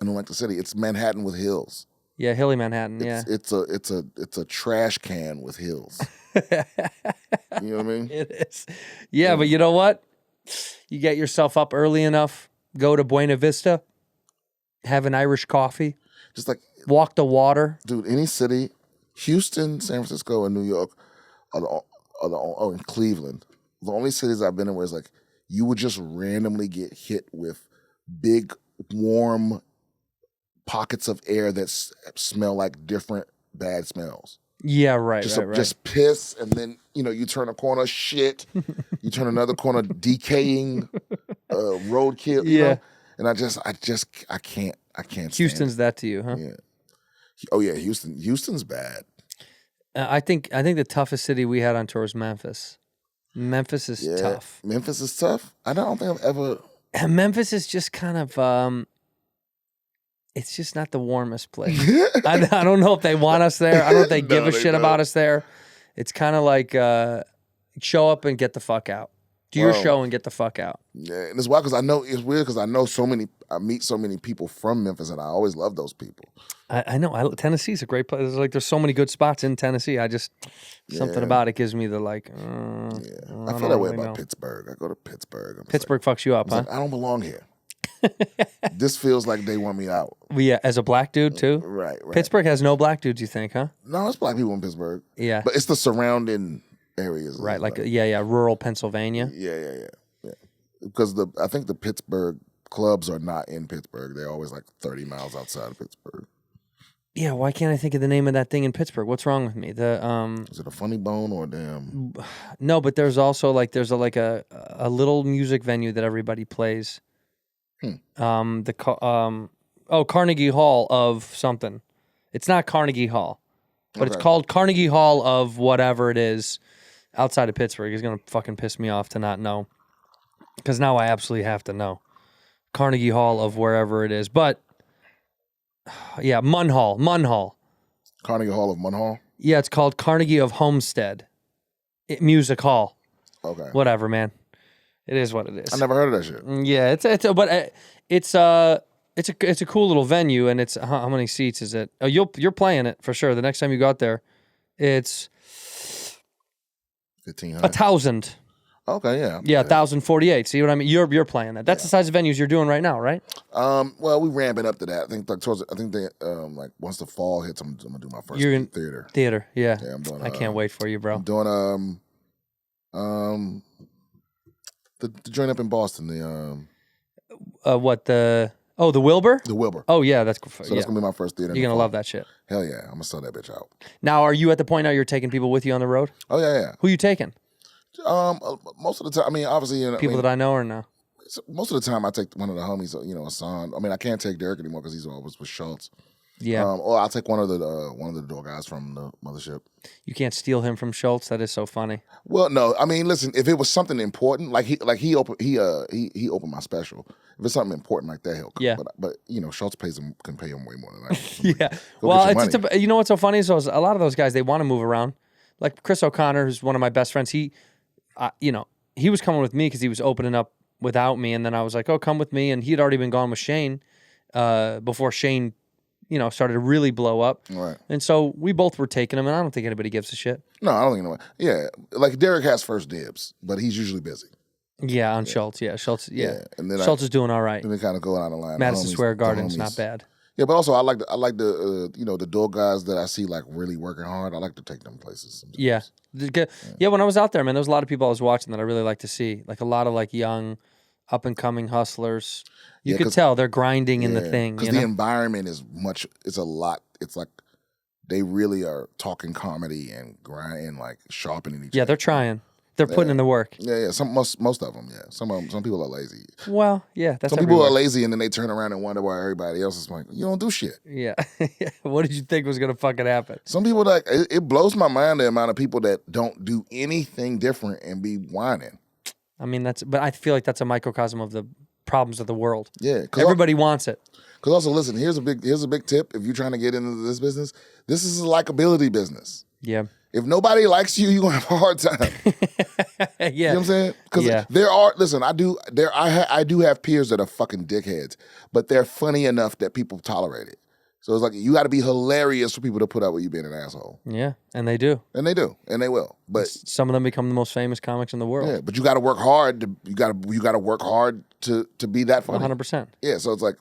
I don't like the city. It's Manhattan with hills. Yeah, hilly Manhattan, It's a trash can with hills. You know what I mean? It is. Yeah, but you know what? You get yourself up early enough, go to Buena Vista, have an Irish coffee. Just like walk the water. Dude, any city, Houston, San Francisco, and New York and Cleveland, the only cities I've been in where it's like you would just randomly get hit with big, warm pockets of air that smell like different bad smells. Yeah, right, Just, right. just piss, and then you turn a corner, shit. You turn another corner, decaying roadkill. You know? And I can't. Houston's that to you, huh? Yeah. Oh yeah, Houston's bad. I think the toughest city we had on tour was Memphis. Memphis is tough. Memphis is tough. I don't think I've ever. And Memphis is just kind of. It's just not the warmest place. I don't know if they want us there. I don't know if they give a shit about us there. It's kind of like show up and get the fuck out. Do your show and get the fuck out. Yeah, and it's wild because it's weird because I meet so many people from Memphis, and I always love those people. I know. Tennessee's a great place. There's so many good spots in Tennessee. Something about it gives me the like. I feel that way about Pittsburgh. I go to Pittsburgh. Pittsburgh fucks you up, huh? Like, I don't belong here. This feels like they want me out. Well, yeah, as a black dude too. Right. Pittsburgh has no black dudes, you think, huh? No, it's black people in Pittsburgh. Yeah, but it's the surrounding areas. Right, like rural Pennsylvania. Yeah. Because I think the Pittsburgh clubs are not in Pittsburgh. They're always like 30 miles outside of Pittsburgh. Yeah, why can't I think of the name of that thing in Pittsburgh? What's wrong with me? Is it a Funny Bone or damn? No, but there's also a little music venue that everybody plays. Carnegie Hall of something. It's not Carnegie Hall, but it's called Carnegie Hall of whatever it is outside of Pittsburgh. It's gonna fucking piss me off to not know, because now I absolutely have to know. Carnegie Hall of wherever it is, but yeah, Munhall. Carnegie Hall of Munhall. Yeah, it's called Carnegie of Homestead Music Hall. Okay, whatever, man. It is what it is. I never heard of that shit. Yeah, it's a cool little venue, and it's how many seats is it? Oh, you're playing it for sure. The next time you go out there, it's 1,500. 1,000. Okay, yeah. Yeah, 1,048. See what I mean? You're playing that. That's the size of venues you're doing right now, right? Well, we ramping up to that. I think once the fall hits, I'm gonna do my first theater. Theater, yeah. Yeah, I'm doing. I can't wait for you, bro. I'm doing the joint up in Boston. The Wilbur? The Wilbur. Oh yeah, that's cool. So that's gonna be my first theater. You're gonna love that shit. Hell yeah, I'm gonna sell that bitch out. Now, are you at the point now you're taking people with you on the road? Oh yeah. Who you taking? Most of the time, I mean, obviously, people that I know or no. Most of the time, I take one of the homies, Hassan. I mean, I can't take Derek anymore because he's always with Schultz. Yeah. Or I'll take one of the door guys from the mothership. You can't steal him from Schultz. That is so funny. Well, no, I mean, listen, if it was something important, he opened my special. If it's something important like that, he'll come. Yeah. But Schultz can pay him way more than that. Yeah. Well, you know what's so funny is a lot of those guys, they want to move around. Like Chris O'Connor, who's one of my best friends. He was coming with me because he was opening up without me, and then I was like, "Oh, come with me." And he had already been gone with Shane before Shane, started to really blow up. Right. And so we both were taking him, and I don't think anybody gives a shit. No, I don't think anybody. Yeah, like Derek has first dibs, but he's usually busy. Yeah, on Schultz. Yeah, Schultz. Yeah, and then Schultz is doing all right. And they kind of go out the line. Madison Square Garden's not bad. Yeah, but also I like the door guys that I see like really working hard. I like to take them places sometimes. Yeah. When I was out there, man, there was a lot of people I was watching that I really like to see. Like a lot of like young, up and coming hustlers. You could tell they're grinding in the thing. Because the environment is it's a lot. It's like they really are talking comedy and grinding, like sharpening each other. Yeah, they're trying. They're putting in the work. Yeah. Most of them. Yeah. Some people are lazy. Well, yeah. That's some people are lazy, and then they turn around and wonder why everybody else is like, you don't do shit. Yeah. What did you think was gonna fucking happen? Some people it blows my mind the amount of people that don't do anything different and be whining. I mean, but I feel like that's a microcosm of the problems of the world. Yeah. Everybody wants it. Because also, listen, here's a big tip. If you're trying to get into this business, this is a likability business. Yeah. If nobody likes you, you're gonna have a hard time. Yeah. You know what I'm saying? Because there are I do have peers that are fucking dickheads, but they're funny enough that people tolerate it. So it's like you got to be hilarious for people to put up with you being an asshole. Yeah, and they do. And they do, and they will. But some of them become the most famous comics in the world. Yeah, but you got to work hard. You got to work hard to be that funny. 100%. Yeah, so it's like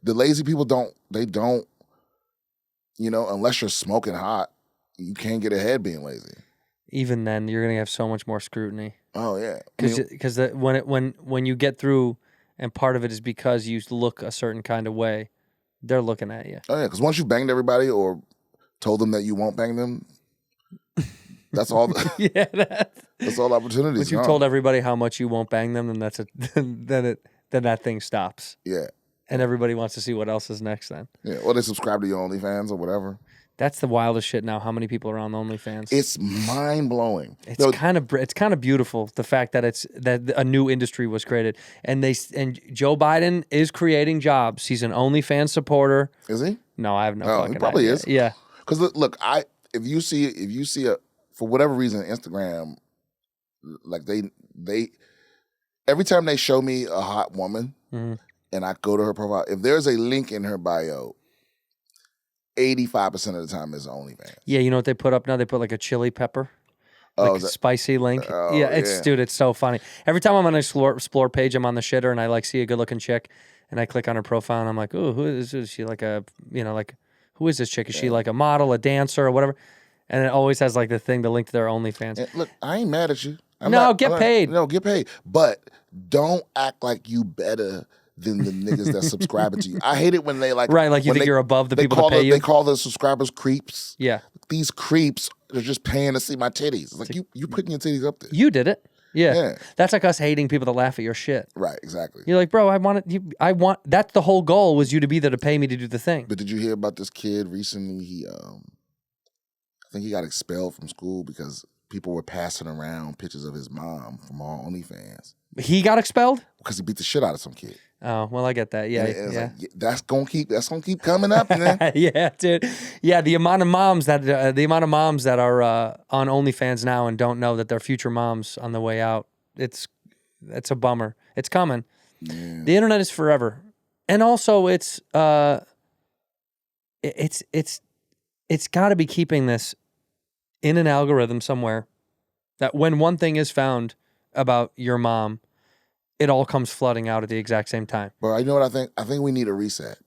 the lazy people don't unless you're smoking hot, you can't get ahead being lazy. Even then, you're gonna have so much more scrutiny. Oh yeah, Because when you get through, and part of it is because you look a certain kind of way, they're looking at you. Oh yeah, because once you banged everybody or told them that you won't bang them, that's all. Yeah, that's all opportunities. Once you've told everybody how much you won't bang them, then that thing stops. Yeah, and everybody wants to see what else is next. Then or they subscribe to your OnlyFans or whatever. That's the wildest shit now. How many people are on OnlyFans? It's mind blowing. It's kind of beautiful the fact that that a new industry was created, and Joe Biden is creating jobs. He's an OnlyFans supporter. Is he? No, I have no fucking he probably idea. is. Yeah. Because look, if you see a for whatever reason Instagram, like they every time they show me a hot woman and I go to her profile, if there's a link in her bio, 85% of the time is OnlyFans. Yeah, you know what they put up now? They put like a chili pepper, like a spicy link. Yeah, dude, it's so funny. Every time I'm on an explore page, I'm on the shitter and I like see a good looking chick and I click on her profile and I'm like, ooh, who is this? Is she like who is this chick? Is she like a model, a dancer, or whatever? And it always has like the link to their OnlyFans. And look, I ain't mad at you. Get paid. No, get paid. But don't act like you better than the niggas that subscribing to you. I hate it when they like... Right, like you think you're above the people that pay you? They call the subscribers creeps. Yeah. These creeps are just paying to see my titties. It's like, you putting your titties up there. You did it. Yeah. That's like us hating people that laugh at your shit. Right, exactly. You're like, bro, that's the whole goal was you to be there to pay me to do the thing. But did you hear about this kid recently? I think he got expelled from school because people were passing around pictures of his mom from all OnlyFans. He got expelled? Because he beat the shit out of some kid. Oh, well, I get that. Yeah, yeah. Like, that's gonna keep coming up, man. Yeah, dude. Yeah, the amount of moms that are on OnlyFans now and don't know that they're future moms on the way out. It's a bummer. It's coming. Yeah. The internet is forever, and also it's got to be keeping this in an algorithm somewhere that when one thing is found about your mom, it all comes flooding out at the exact same time. Well, you know what I think? I think we need a reset.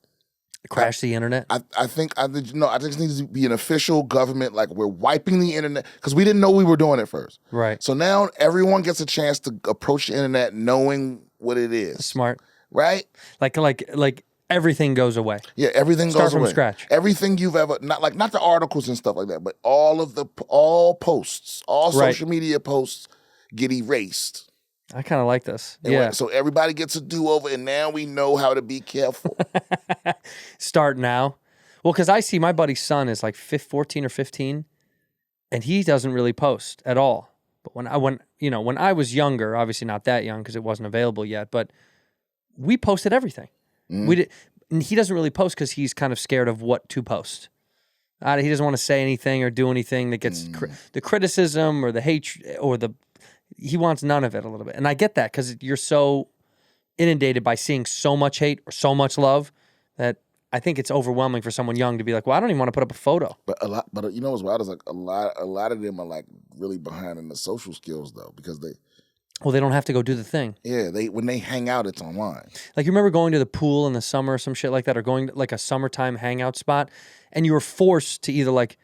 Crash the internet? I think just needs to be an official government, like we're wiping the internet, because we didn't know we were doing it first. Right. So now everyone gets a chance to approach the internet knowing what it is. Smart. Right? Like everything goes away. Yeah, everything goes away. Start from scratch. Everything you've ever, not the articles and stuff like that, but all posts, all social media posts get erased. I kind of like this. And so everybody gets a do-over, and now we know how to be careful. Start now. Well, because I see my buddy's son is like 14 or 15, and he doesn't really post at all. But when I was younger, obviously not that young because it wasn't available yet, but we posted everything. We did. And he doesn't really post because he's kind of scared of what to post. He doesn't want to say anything or do anything that gets the criticism or the hatred or he wants none of it a little bit. And I get that because you're so inundated by seeing so much hate or so much love that I think it's overwhelming for someone young to be like, well, I don't even want to put up a photo. But you know what's wild is like a lot of them are like really behind in the social skills though, because they don't have to go do the thing. Yeah, when they hang out, it's online. Like you remember going to the pool in the summer or some shit like that, or going to like a summertime hangout spot, and you were forced to either like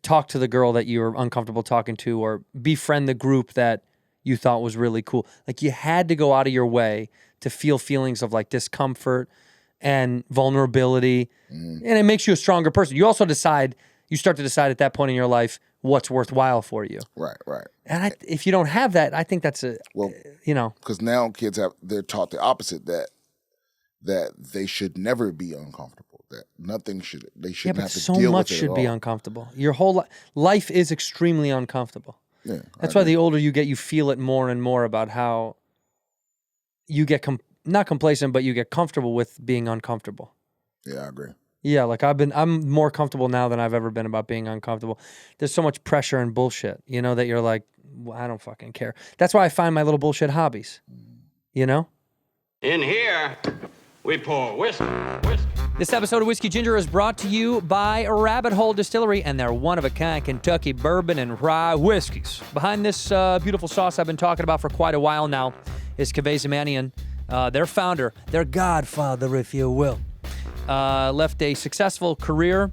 talk to the girl that you were uncomfortable talking to or befriend the group that you thought was really cool. Like you had to go out of your way to feel feelings of like discomfort and vulnerability. And it makes you a stronger person. You also you start to decide at that point in your life what's worthwhile for you. Right. And if you don't have that, I think that's because now kids they're taught the opposite, that they should never be uncomfortable. That they shouldn't have to so deal with it. Much should be uncomfortable. Your whole life is extremely uncomfortable. Yeah, that's why the older you get, you feel it more and more about how you get not complacent, but you get comfortable with being uncomfortable. Yeah, I agree. Yeah, like I'm more comfortable now than I've ever been about being uncomfortable. There's so much pressure and bullshit, that you're like, well, I don't fucking care. That's why I find my little bullshit hobbies, In here, we pour whiskey. This episode of Whiskey Ginger is brought to you by Rabbit Hole Distillery and their one-of-a-kind Kentucky bourbon and rye whiskeys. Behind this beautiful sauce I've been talking about for quite a while now is Kaveh Zamanian, their founder, their godfather, if you will. left a successful career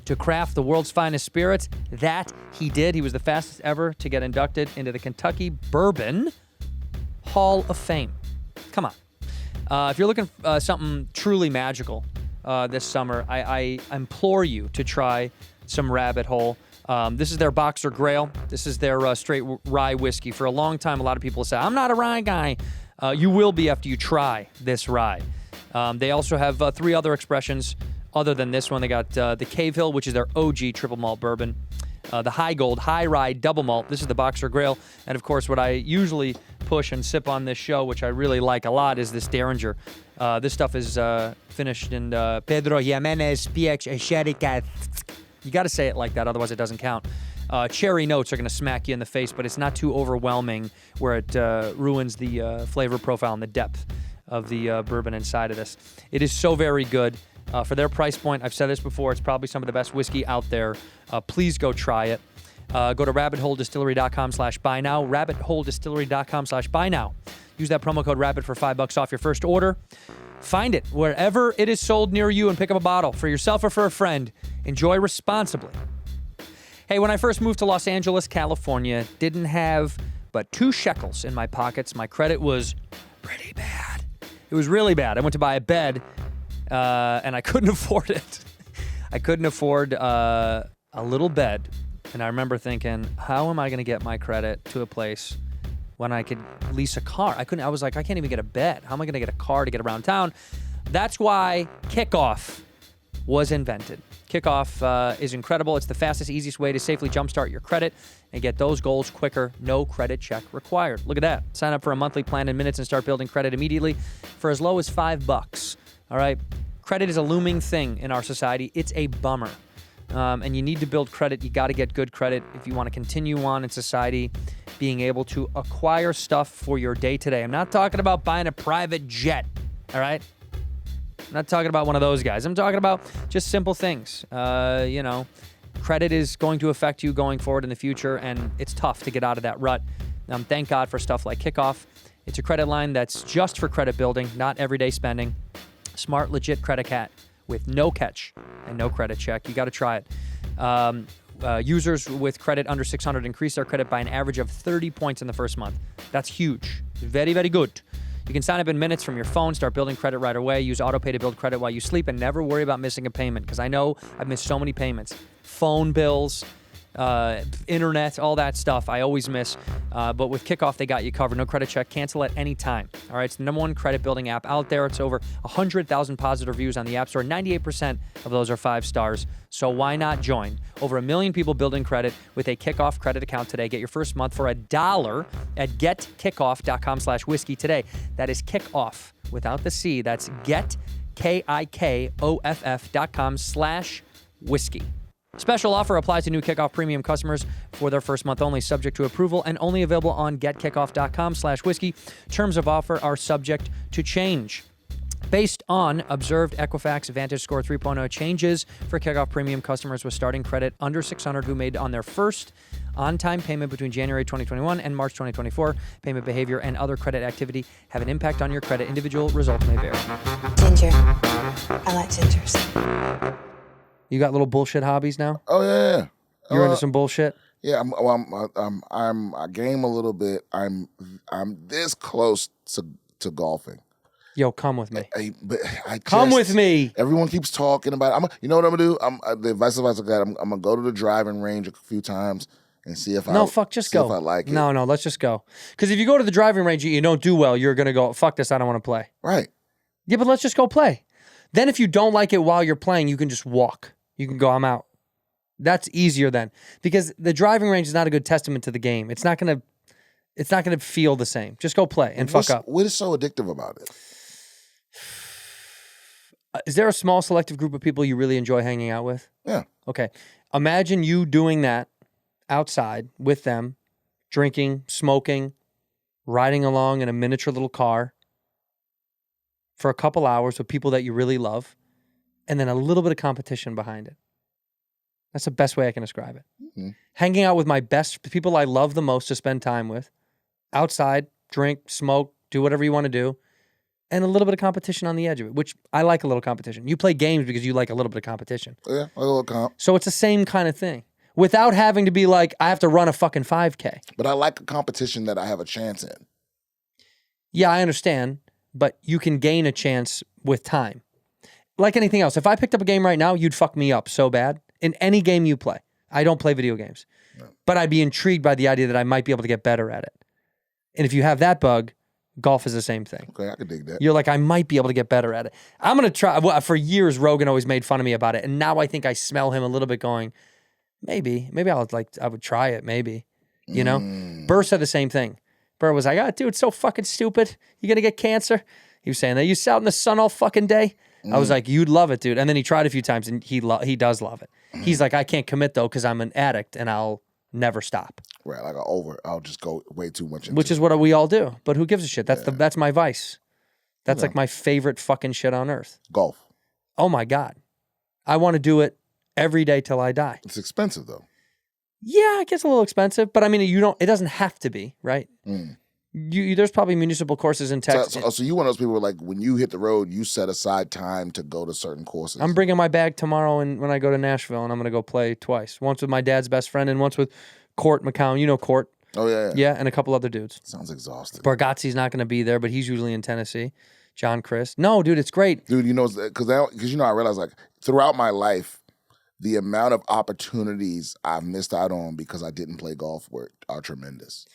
to craft the world's finest spirits. That he did. He was the fastest ever to get inducted into the Kentucky Bourbon Hall of Fame. Come on. If you're looking for something truly magical this summer, I implore you to try some Rabbit Hole. This is their Boxer Grail. This is their straight rye whiskey. For a long time, a lot of people say, I'm not a rye guy. You will be after you try this rye. They also have 3 other expressions other than this one. They got the Cave Hill, which is their OG triple malt bourbon. The High Gold, High Rye Double Malt. This is the Boxer Grail. And, of course, what I usually push and sip on this show, which I really like a lot, is this Derringer. This stuff is finished in Pedro Jimenez PX Echerica. You got to say it like that, otherwise it doesn't count. Cherry notes are going to smack you in the face, but it's not too overwhelming where it ruins the flavor profile and the depth of the bourbon inside of this. It is so very good. For their price point, I've said this before, it's probably some of the best whiskey out there. Please go try it. Go to rabbitholedistillery.com/buy now. Rabbitholedistillery.com/buy now. Use that promo code RABBIT for $5 off your first order. Find it wherever it is sold near you and pick up a bottle for yourself or for a friend. Enjoy responsibly. Hey, when I first moved to Los Angeles, California, didn't have but 2 shekels in my pockets. My credit was pretty bad. It was really bad. I went to buy a bed, and I couldn't afford it. I couldn't afford a little bed. And I remember thinking, how am I going to get my credit to a place when I could lease a car? I was like, I can't even get a bed. How am I going to get a car to get around town? That's why KIKOFF was invented. KIKOFF is incredible. It's the fastest, easiest way to safely jumpstart your credit and get those goals quicker. No credit check required. Look at that. Sign up for a monthly plan in minutes and start building credit immediately for as low as $5. All right? Credit is a looming thing in our society. It's a bummer. And you need to build credit. You got to get good credit if you want to continue on in society, being able to acquire stuff for your day-to-day. I'm not talking about buying a private jet, all right? I'm not talking about one of those guys. I'm talking about just simple things. Credit is going to affect you going forward in the future, and it's tough to get out of that rut. Thank God for stuff like KIKOFF. It's a credit line that's just for credit building, not everyday spending. Smart, legit credit cat with no catch and no credit check. You got to try it. Users with credit under 600 increase their credit by an average of 30 points in the first month. That's huge. Very, very good. You can sign up in minutes from your phone, start building credit right away, use AutoPay to build credit while you sleep, and never worry about missing a payment, because I know I've missed so many payments. Phone bills, internet, all that stuff I always miss. But with KIKOFF, they got you covered. No credit check, cancel at any time. All right, it's the #1 credit building app out there. It's over 100,000 positive reviews on the App Store. 98% of those are 5 stars. So why not join? Over 1 million people building credit with a KIKOFF credit account today. Get your first month for $1 at getkikoff.com/whiskey today. That is KIKOFF without the C. That's KIKOFF.com/whiskey. Special offer applies to new KIKOFF premium customers for their first month only, subject to approval, and only available on getkikoff.com/whiskey. Terms of offer are subject to change. Based on observed Equifax Vantage Score 3.0 changes for KIKOFF premium customers with starting credit under 600 who made on their first on-time payment between January 2021 and March 2024, payment behavior and other credit activity have an impact on your credit. Individual results may vary. Ginger. I like gingers. You got little bullshit hobbies now? Oh yeah. You're into some bullshit? Yeah, I game a little bit. I'm this close to golfing. Yo, come with me. Come with me. Everyone keeps talking about it. You know what I'm gonna do? The advice I got. I'm gonna go to the driving range a few times and see if just go. If I like it. No, let's just go. Because if you go to the driving range and you don't do well, you're gonna go, fuck this, I don't want to play. Right. Yeah, but let's just go play. Then if you don't like it while you're playing, you can just walk. You can go, I'm out. That's easier then. Because the driving range is not a good testament to the game. It's not gonna feel the same. Just go play and fuck up. What is so addictive about it? Is there a small selective group of people you really enjoy hanging out with? Yeah. Okay. Imagine you doing that outside with them, drinking, smoking, riding along in a miniature little car for a couple hours with people that you really love, and then a little bit of competition behind it. That's the best way I can describe it. Mm-hmm. Hanging out with the people I love the most to spend time with, outside, drink, smoke, do whatever you want to do, and a little bit of competition on the edge of it, which I like a little competition. You play games because you like a little bit of competition. Yeah, a little comp. So it's the same kind of thing without having to be like, I have to run a fucking 5K. But I like a competition that I have a chance in. Yeah, I understand, but you can gain a chance with time. Like anything else, if I picked up a game right now, you'd fuck me up so bad. In any game you play. I don't play video games. No. But I'd be intrigued by the idea that I might be able to get better at it. And if you have that bug, golf is the same thing. Okay, I could dig that. You're like, I might be able to get better at it. I'm going to try. Well, for years, Rogan always made fun of me about it. And now I think I smell him a little bit going, maybe I would try it, maybe. You know? Burr said the same thing. Burr was like, dude, it's so fucking stupid. You're going to get cancer. He was saying that. You sit out in the sun all fucking day. I was like, you'd love it, dude. And then he tried a few times, and he does love it. He's like, I can't commit, though, because I'm an addict, and I'll never stop. Right, like I'll just go way too much into Which is what we all do. But who gives a shit? That's my vice. That's like my favorite fucking shit on earth. Golf. Oh, my God. I want to do it every day till I die. It's expensive, though. Yeah, it gets a little expensive, but I mean, it doesn't have to be, right? There's probably municipal courses in Texas. So you one of those people where, like, when you hit the road, you set aside time to go to certain courses. I'm bringing my bag tomorrow when I go to Nashville, and I'm going to go play twice. Once with my dad's best friend and once with Court McCown. You know Court. Oh, yeah. Yeah, and a couple other dudes. Sounds exhausting. Bargatze's not going to be there, but he's usually in Tennessee. John Chris. No, dude, it's great. Dude, because I realized, like, throughout my life, the amount of opportunities I've missed out on because I didn't play golf are tremendous.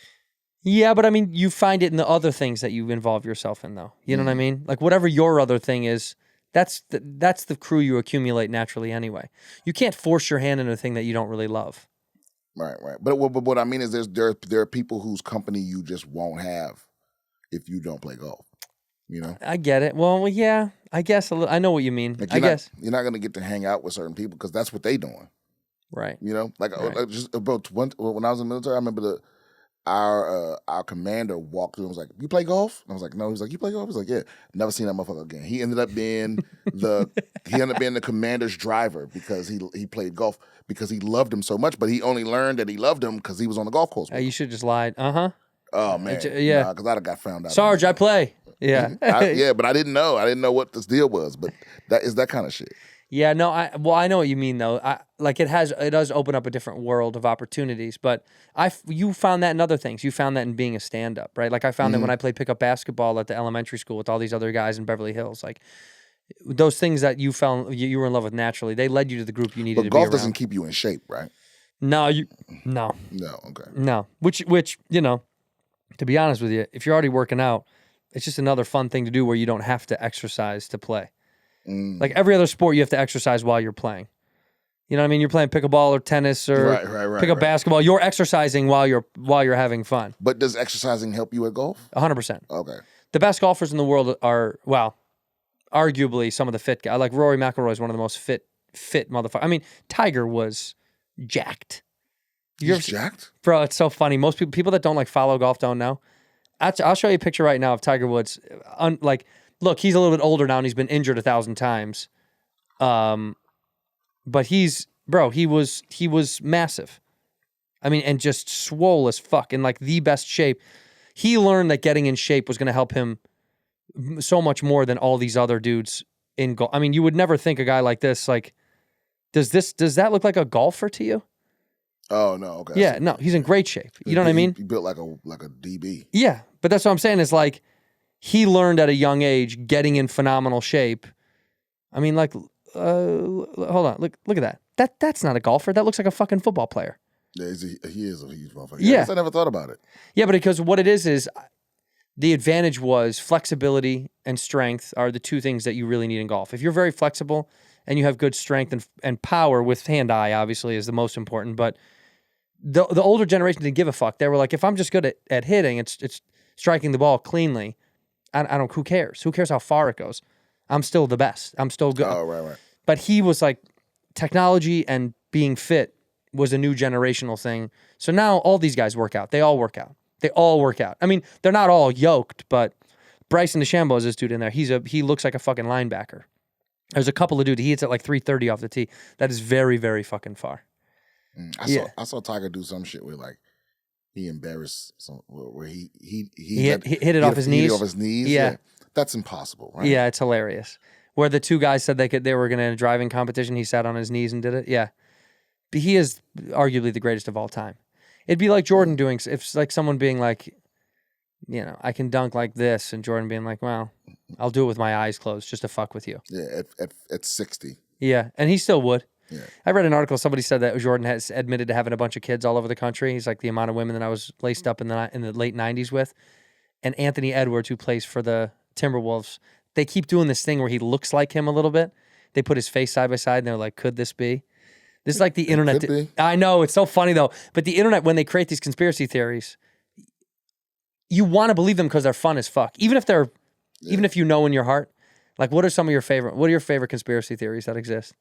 Yeah, but I mean, you find it in the other things that you involve yourself in, though. You know what I mean? Like, whatever your other thing is, that's the crew you accumulate naturally anyway. You can't force your hand into a thing that you don't really love. Right. But what I mean is there are people whose company you just won't have if you don't play golf. You know? I get it. Well, yeah, I guess I know what you mean. Like you're not going to get to hang out with certain people because that's what they doing. Right. You know? Like, right. Just about when I was in the military, I remember our commander walked through and was like, "You play golf?" And I was like, "No." He was like, "You play golf?" I was like, "Yeah." Never seen that motherfucker again. He ended up being the commander's driver because he played golf because he loved him so much. But he only learned that he loved him because he was on the golf course. You should just lied. Oh man, yeah. Because I got found out. Sarge, I play. Yeah, yeah, but I didn't know. I didn't know what this deal was. But that is that kind of shit. Yeah, no, I know what you mean though. It does open up a different world of opportunities, but you found that in other things. You found that in being a stand-up, right? Like I found that when I played pickup basketball at the elementary school with all these other guys in Beverly Hills, like those things that you found you were in love with naturally, they led you to the group you needed to be around. But golf doesn't keep you in shape, right? No. No, okay. No, which to be honest with you, if you're already working out, it's just another fun thing to do where you don't have to exercise to play. Like every other sport, you have to exercise while you're playing. You know what I mean? You're playing pickleball or tennis or pickup basketball. You're exercising while you're having fun. But does exercising help you at golf? 100%. Okay. The best golfers in the world are, well, arguably some of the fit guys. Like Rory McIlroy is one of the most fit motherfuckers. I mean, Tiger was jacked. He's jacked? Bro, it's so funny. Most people that don't like follow golf don't know. I'll show you a picture right now of Tiger Woods. Look, he's a little bit older now and he's been injured 1,000 times. But he was massive. I mean, and just swole as fuck in like the best shape. He learned that getting in shape was going to help him so much more than all these other dudes in golf. I mean, you would never think a guy like this, like, does that look like a golfer to you? Oh, no, okay. Yeah, no, he's in great shape. You know what I mean? He built like a DB. Yeah, but that's what I'm saying is like, he learned at a young age getting in phenomenal shape. I mean, like, hold on, look at that. That's not a golfer. That looks like a fucking football player. Yeah, he is a huge motherfucker. Yeah. I never thought about it. Yeah, but because what it is the advantage was flexibility and strength are the two things that you really need in golf. If you're very flexible and you have good strength and power with hand-eye, obviously, is the most important. But the older generation didn't give a fuck. They were like, if I'm just good at hitting, it's striking the ball cleanly. I don't. Who cares? Who cares how far it goes? I'm still the best. I'm still good. Oh, right. But he was like, technology and being fit was a new generational thing. So now all these guys work out. They all work out. I mean, they're not all yoked, but Bryson DeChambeau is this dude in there. He looks like a fucking linebacker. There's a couple of dudes. He hits at like 330 off the tee. That is very, very fucking far. I saw Tiger do some shit where like He embarrassed some where he hit it off his knees. Hit it off his knees. Yeah. That's impossible, right? Yeah, it's hilarious. Where the two guys said they were going to driving competition, he sat on his knees and did it. Yeah, but he is arguably the greatest of all time. It'd be like Jordan doing, if like someone being like, you know, I can dunk like this, and Jordan being like, well, I'll do it with my eyes closed just to fuck with you. Yeah, at 60. Yeah, and he still would. Yeah. I read an article, somebody said that Jordan has admitted to having a bunch of kids all over the country. He's like, the amount of women that I was laced up in the late 90s with. And Anthony Edwards, who plays for the Timberwolves, they keep doing this thing where he looks like him a little bit. They put his face side by side, and they're like, could this be? This is like the internet. Could be. I know, it's so funny, though. But the internet, when they create these conspiracy theories, you want to believe them because they're fun as fuck. Even if you know in your heart. Like, what are your favorite conspiracy theories that exist?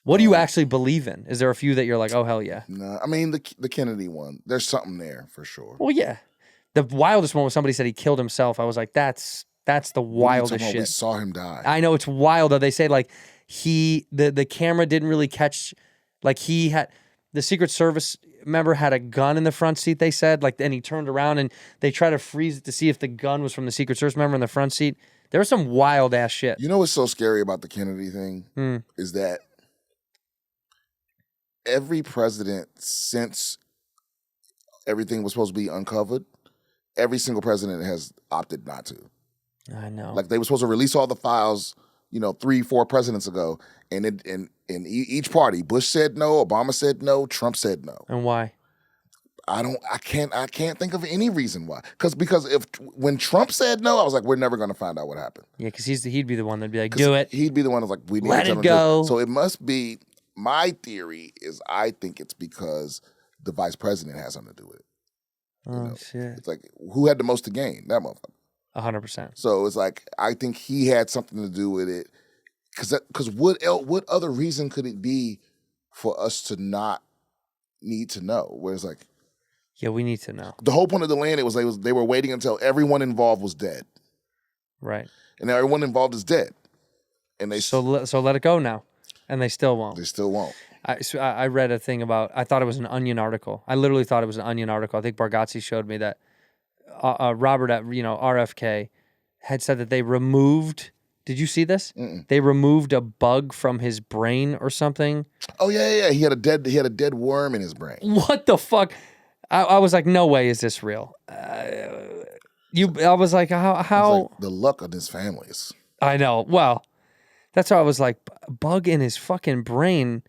What do you actually believe in? Is there a few that you're like, oh, hell yeah? No, I mean, the Kennedy one, there's something there for sure. Well, yeah. The wildest one was somebody said he killed himself. I was like, that's the wildest shit. We saw him die. I know, it's wild, though. They say, like, the camera didn't really catch, like, the Secret Service member had a gun in the front seat, they said, like, and he turned around and they tried to freeze it to see if the gun was from the Secret Service member in the front seat. There was some wild ass shit. You know what's so scary about the Kennedy thing is that every president since everything was supposed to be uncovered, every single president has opted not to. I know. Like, they were supposed to release all the files, 3-4 presidents ago, and in each party, Bush said no, Obama said no, Trump said no. And why? I can't think of any reason why. Because when Trump said no, I was like, we're never going to find out what happened. Yeah, because he'd be the one that'd be like, do it. He'd be the one that's like, we need let to it go. So it must be. My theory is, I think it's because the vice president has something to do with it. Oh shit! It's like, who had the most to gain? That motherfucker. 100%. So it's like, I think he had something to do with it. Because what other reason could it be for us to not need to know? Where it's like, yeah, we need to know. The whole point of the land, they were waiting until everyone involved was dead. Right. And now everyone involved is dead. And they so let it go now. And they still won't. They still won't. I read a thing about, I thought it was an Onion article. I literally thought it was an Onion article. I think Bargatze showed me that Robert at RFK had said that they removed, did you see this? Mm-mm. They removed a bug from his brain or something. Oh yeah. He had a dead worm in his brain. What the fuck? I was like, no way is this real. I was like, how? Like the luck of his families. I know. Well, that's why I was like, bug in his fucking brain.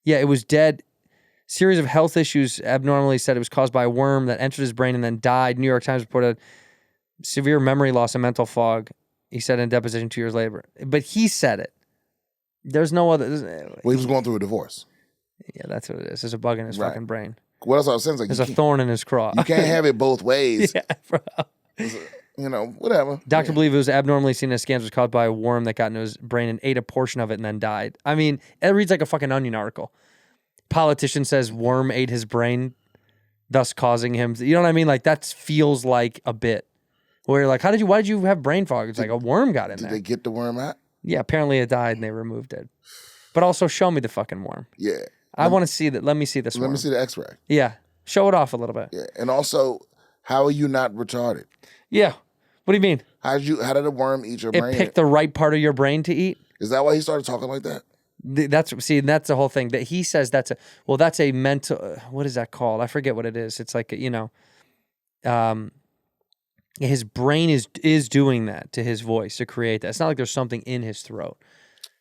Yeah, it was dead. Series of health issues abnormally said it was caused by a worm that entered his brain and then died. New York Times reported severe memory loss and mental fog. He said in deposition 2 years later. But he said it. There's no other. Well, he was going through a divorce. Yeah, that's what it is. There's a bug in his fucking brain. What else I was saying? Like, there's a thorn in his craw. You can't have it both ways. Yeah, bro. Whatever. Doctor believed it was abnormally seen as scans was caused by a worm that got into his brain and ate a portion of it and then died. I mean, it reads like a fucking Onion article. Politician says worm ate his brain, thus causing him. You know what I mean? Like, that feels like a bit. Where you're like, why did you have brain fog? It's like a worm got in there. Did they get the worm out? Yeah, apparently it died and they removed it. But also show me the fucking worm. Yeah. I want to see that. Let me see this worm. Let me see the x-ray. Yeah. Show it off a little bit. Yeah. And also, how are you not retarded? Yeah. What do you mean? How did a worm eat your brain? It picked the right part of your brain to eat? Is that why he started talking like that? That's the whole thing. That he says that's a mental, what is that called? I forget what it is. It's like, his brain is doing that to his voice to create that. It's not like there's something in his throat.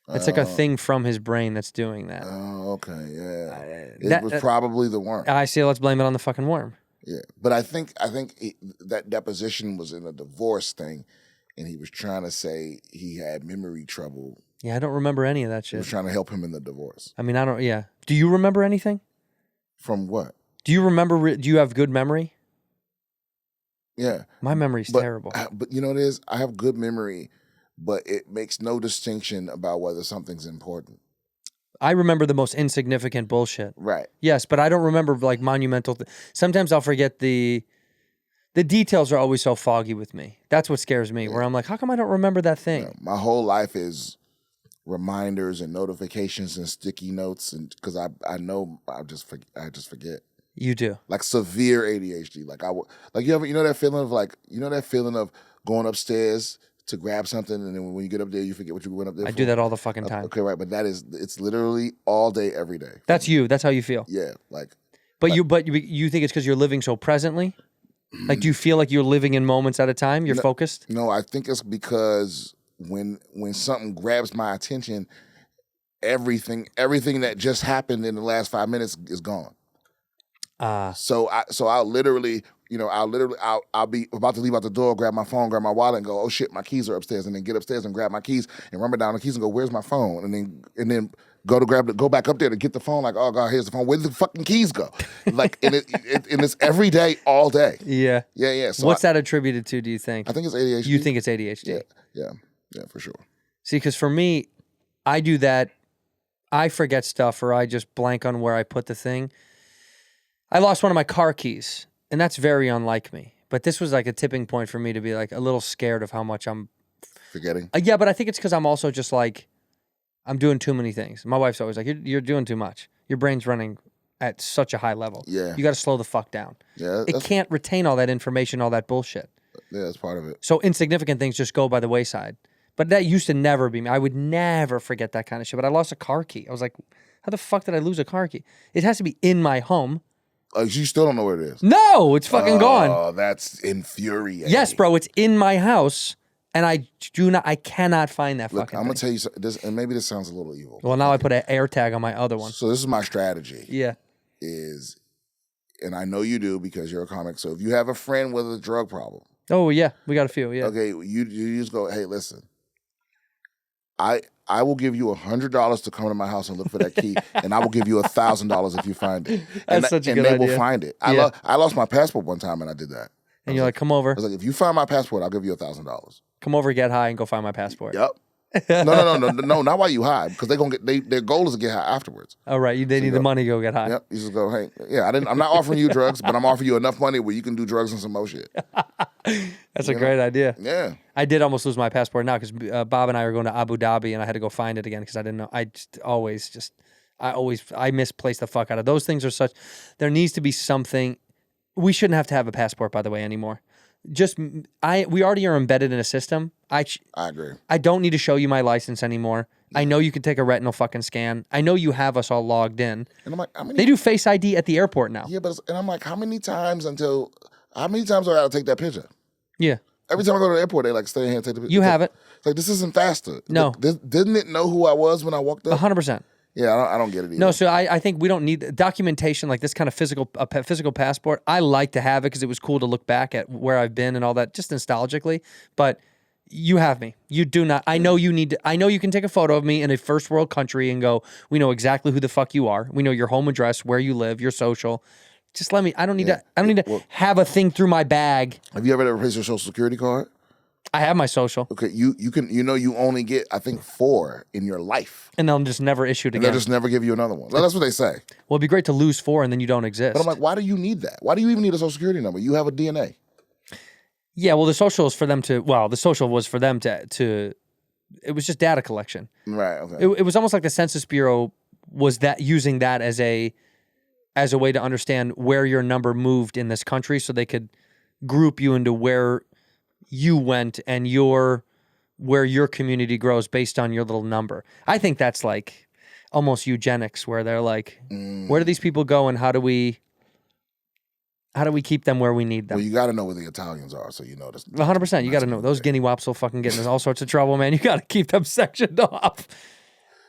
It's like a thing from his brain that's doing that. Oh, okay, yeah. It was probably the worm. I say let's blame it on the fucking worm. Yeah, but I think that deposition was in a divorce thing, and he was trying to say he had memory trouble. Yeah, I don't remember any of that shit. He was trying to help him in the divorce. I mean, I don't. Yeah. Do you remember anything? From what? Do you remember? Do you have good memory? Yeah. My memory's terrible. But you know what it is? I have good memory, but it makes no distinction about whether something's important. I remember the most insignificant bullshit. Right. Yes, but I don't remember like monumental. Sometimes I'll forget the details are always so foggy with me. That's what scares me. Yeah. Where I'm like, how come I don't remember that thing? Yeah, my whole life is reminders and notifications and sticky notes, and because I know I just forget. You do. Like severe ADHD. Like you know that feeling of going upstairs to grab something, and then when you get up there, you forget what you went up there for? I do that all the fucking time. Okay, right, but it's literally all day, every day. That's you. That's how you feel. Yeah, like. But you think it's because you're living so presently? Like, do you feel like you're living in moments at a time? You're focused? No, I think it's because when something grabs my attention, everything that just happened in the last 5 minutes is gone. So I'll literally, I'll be about to leave out the door, grab my phone, grab my wallet, and go, oh shit, my keys are upstairs, and then get upstairs and grab my keys and run down the keys and go, where's my phone? And then go back up there to get the phone. Like, oh god, here's the phone. Where did the fucking keys go? Like, and it's every day, all day. Yeah. Yeah. So what's that attributed to? Do you think? I think it's ADHD. You think it's ADHD? Yeah, for sure. See, because for me, I do that. I forget stuff, or I just blank on where I put the thing. I lost one of my car keys, and that's very unlike me. But this was like a tipping point for me to be like a little scared of how much I'm forgetting. Yeah, but I think it's because I'm also just like, I'm doing too many things. My wife's always like, you're doing too much. Your brain's running at such a high level. Yeah. You got to slow the fuck down. Yeah. It can't retain all that information, all that bullshit. Yeah, that's part of it. So insignificant things just go by the wayside. But that used to never be me. I would never forget that kind of shit. But I lost a car key. I was like, how the fuck did I lose a car key? It has to be in my home. You still don't know where it is? No, it's fucking gone. Oh, that's infuriating. Yes, bro, it's in my house, and I cannot find that Look, fucking I'm thing. going to tell you this, and maybe this sounds a little evil. Well, now I put an air tag on my other one. So this is my strategy. Yeah. And I know you do because you're a comic, so if you have a friend with a drug problem. Oh, yeah, we got a few, yeah. Okay, you just go, hey, listen, I will give you $100 to come to my house and look for that key, and I will give you $1,000 if you find it. That's such a good idea. And idea. they will find it. Yeah. I lost my passport one time, and I did that. And you're like, come over. I was like, if you find my passport, I'll give you $1,000. Come over, get high, and go find my passport. Yep. No, not while you high, because their goal is to get high afterwards. Oh, right, they need the money to go get high. Yep. You just go, hey, yeah, I'm not offering you drugs, but I'm offering you enough money where you can do drugs and some more shit. That's a great idea. Yeah. I did almost lose my passport now because Bob and I were going to Abu Dhabi, and I had to go find it again because I didn't know. I misplaced the fuck out of those things. There needs to be something. We shouldn't have to have a passport, by the way, anymore. We already are embedded in a system. I agree. I don't need to show you my license anymore. I know you can take a retinal fucking scan. I know you have us all logged in. And I'm like, they do Face ID at the airport now. Yeah, and I'm like, how many times do I gotta take that picture? Yeah. Every time I go to the airport, they like, stay here and take the picture. You have it. It's like, this isn't faster. No. Didn't it know who I was when I walked up? 100%. Yeah, I don't get it either. No, so I think we don't need documentation like this kind of physical passport. I like to have it because it was cool to look back at where I've been and all that, just nostalgically. But you have me. You do not. I know you need to. I know you can take a photo of me in a first world country and go, we know exactly who the fuck you are. We know your home address, where you live, your social. Just let me. I don't need to. I don't need to have a thing through my bag. Have you ever replaced your social security card? I have my social. Okay, you can. You only get, I think, 4 in your life, and they'll just never issue it again. They'll just never give you another one. That's what they say. Well, it'd be great to lose 4 and then you don't exist. But I'm like, why do you need that? Why do you even need a social security number? You have a DNA. Yeah, well, the social is for them to. Well, the social was for them to. It was just data collection. Right. Okay. It was almost like the Census Bureau was using that as a way to understand where your number moved in this country, so they could group you into where you went and where your community grows based on your little number. I think that's like almost eugenics, where they're like, where do these people go and how do we keep them where we need them? Well, you got to know where the Italians are, so you know this. 100%. You got to know. Those guinea wops will fucking get in all sorts of trouble, man. You got to keep them sectioned off.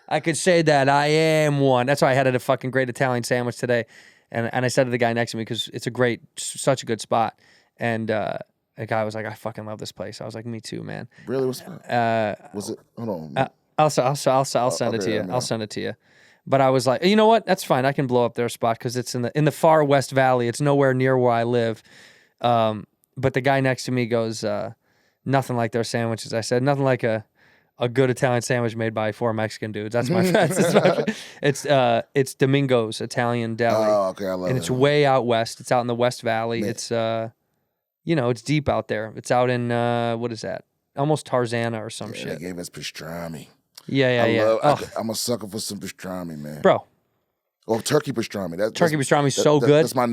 I could say that I am one. That's why I had a fucking great Italian sandwich today. And I said to the guy next to me, because it's such a good spot. And the guy was like, I fucking love this place. I was like, me too, man. Really? What's that? Was it? Hold on. I'll send it to you. I'll send it to you. But I was like, you know what? That's fine. I can blow up their spot because it's in the far West Valley. It's nowhere near where I live. But the guy next to me goes, nothing like their sandwiches. I said, nothing like a good Italian sandwich made by 4 Mexican dudes. That's my friend. It's Domingo's Italian Deli. Oh, okay, I love it. And it's way out west. It's out in the West Valley. Man. It's it's deep out there. It's out in what is that? Almost Tarzana or some shit. They gave us pastrami. Yeah. I'm a sucker for some pastrami, man. Bro, Oh, turkey pastrami. Turkey pastrami is so good. That's my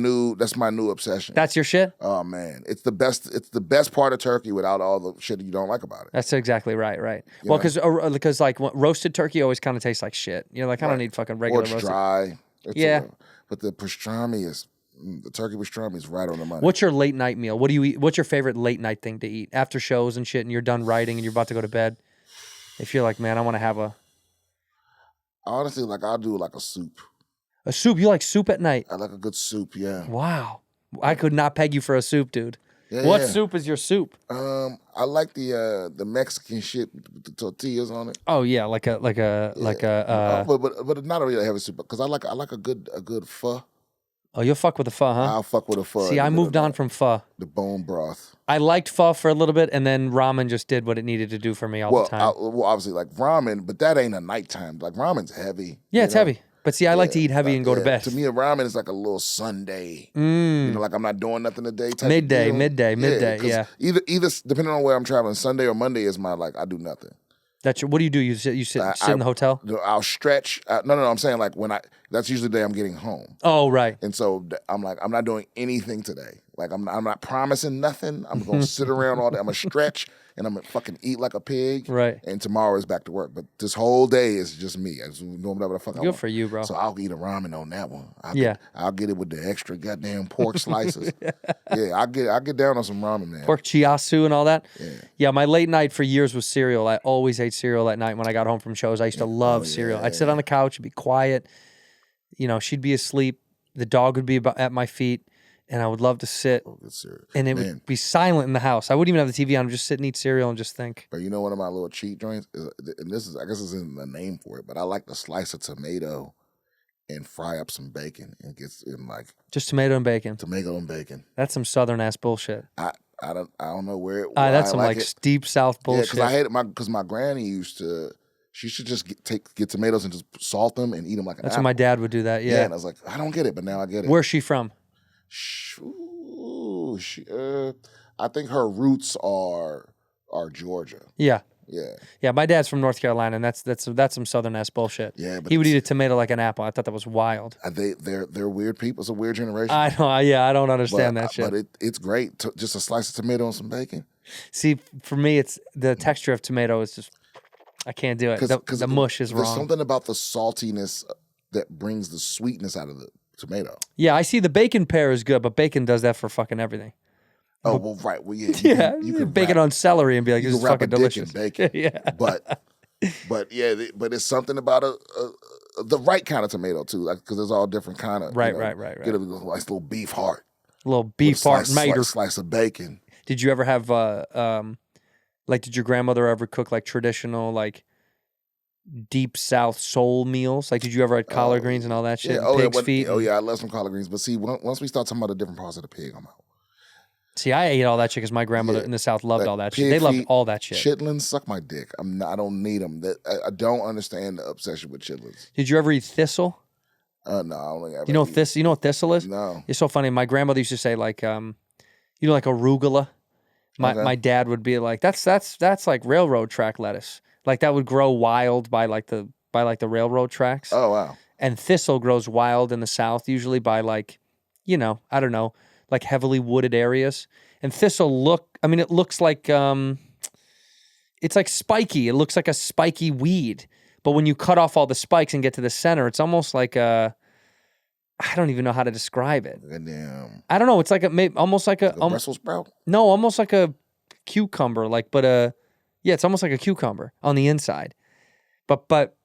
new obsession. That's your shit? Oh man, it's the best. It's the best part of turkey without all the shit you don't like about it. That's exactly right. Right. You Well, know? because like roasted turkey always kind of tastes like shit. You're like, I don't need fucking regular Or it's roasted. dry. Yeah. But the pastrami is the turkey pastrami is right on the money. What's your late night meal? What do you eat? What's your favorite late night thing to eat after shows and shit? And you're done writing and you're about to go to bed. If you're like, man, I want to have a Honestly, like I'll do like a soup. a soup. You like soup at night? I like a good soup. Yeah. Wow. I could not peg you for a soup, dude. Yeah, What yeah. soup is your soup? I like the Mexican shit with the tortillas on it. Oh yeah, like a But not a really heavy soup because I like a good pho. Oh, you'll fuck with the pho, huh? I'll fuck with a pho. See, I moved on from pho. the bone broth. I liked pho for a little bit, and then ramen just did what it needed to do for me all the time. Well, obviously like ramen, but that ain't a nighttime. Like ramen's heavy. Yeah, you it's know? heavy. But see, I like to eat heavy and go to Yeah, bed. To me, a ramen is like a little Sunday. You know, like I'm not doing nothing today. Type Midday, of deal. midday, 'cause yeah. Either depending on where I'm traveling, Sunday or Monday is my like I do nothing. That's your, what do you do? You sit in the hotel? I'll stretch. No. I'm saying like that's usually the day I'm getting home. Oh, right. And so I'm like, I'm not doing anything today. Like I'm not promising nothing. I'm gonna sit around all day. I'm gonna stretch and I'm gonna fucking eat like a pig. Right. And tomorrow is back to work. But this whole day is just me. I just doing whatever the fuck I Good want. for you, bro. So I'll eat a ramen on that one. Yeah. I'll get it with the extra goddamn pork slices. Yeah, I'll get down on some ramen, man. Pork chiasu and all that. Yeah. Yeah, my late night for years was cereal. I always ate cereal at night when I got home from shows. I used to love cereal. I'd sit on the couch and be quiet. You know, she'd be asleep. The dog would be at my feet. And I would love to sit, Good cereal. and it would be silent in the house. I wouldn't even have the TV on. I'd just sit and eat cereal and just think. But you know, one of my little cheat joints, and this is, I guess, this isn't the name for it, but I like to slice a tomato and fry up some bacon and get in like Just tomato and bacon. tomato and bacon. That's some southern ass bullshit. I don't know where. That's I some like it. deep south bullshit. Yeah, because I hated because my granny used to. She should just get tomatoes and just salt them and eat them like an That's apple. when my dad would do that. Yeah, Yeah. and I was like, I don't get it, but now I get it. Where's she from? I think her roots are Georgia. Yeah. Yeah. Yeah, my dad's from North Carolina, and that's some southern ass bullshit. Yeah, but he would eat a tomato like an apple. I thought that was wild. They're weird people. It's a weird generation. I know. Yeah, I don't understand that shit. But it's great. Just a slice of tomato and some bacon. See, for me, it's the texture of tomato is just I can't do it. The mush is There's wrong. something about the saltiness that brings the sweetness out of the tomato. Yeah, I see the bacon pear is good, but bacon does that for fucking everything. Oh well, right. Well, yeah. Yeah, you can bacon wrap, on celery and be like, you this can is wrap fucking a dick delicious. in bacon. Yeah. But it's something about the right kind of tomato too, like because there's all different kind of Right. Get a nice little beef heart, A little beef heart mater. slice of bacon. Did you ever have like did your grandmother ever cook like traditional like deep south soul meals? Like did you ever have collard greens and all that shit? Yeah, Pig's feet? I love some collard greens. But see, once we start talking about the different parts of the pig, I'm out. See, I ate all that shit because my grandmother in the South loved all that shit. pig They loved feet, all that shit. Chitlins, suck my dick. I don't need them. I don't understand the obsession with chitlins. Did you ever eat thistle? No, I don't think I've You know ever eaten- you know what thistle is? No. It's so funny. My grandmother used to say like like arugula. My dad would be like, that's like railroad track lettuce. Like that would grow wild by the railroad tracks. Oh wow. And thistle grows wild in the South, usually by like, I don't know, like heavily wooded areas. And thistle it looks like it's like spiky. It looks like a spiky weed. But when you cut off all the spikes and get to the center, it's almost like I don't even know how to describe it. Goddamn. I don't know. It's like almost like a Brussels sprout? no, almost like a cucumber. It's almost like a cucumber on the inside. But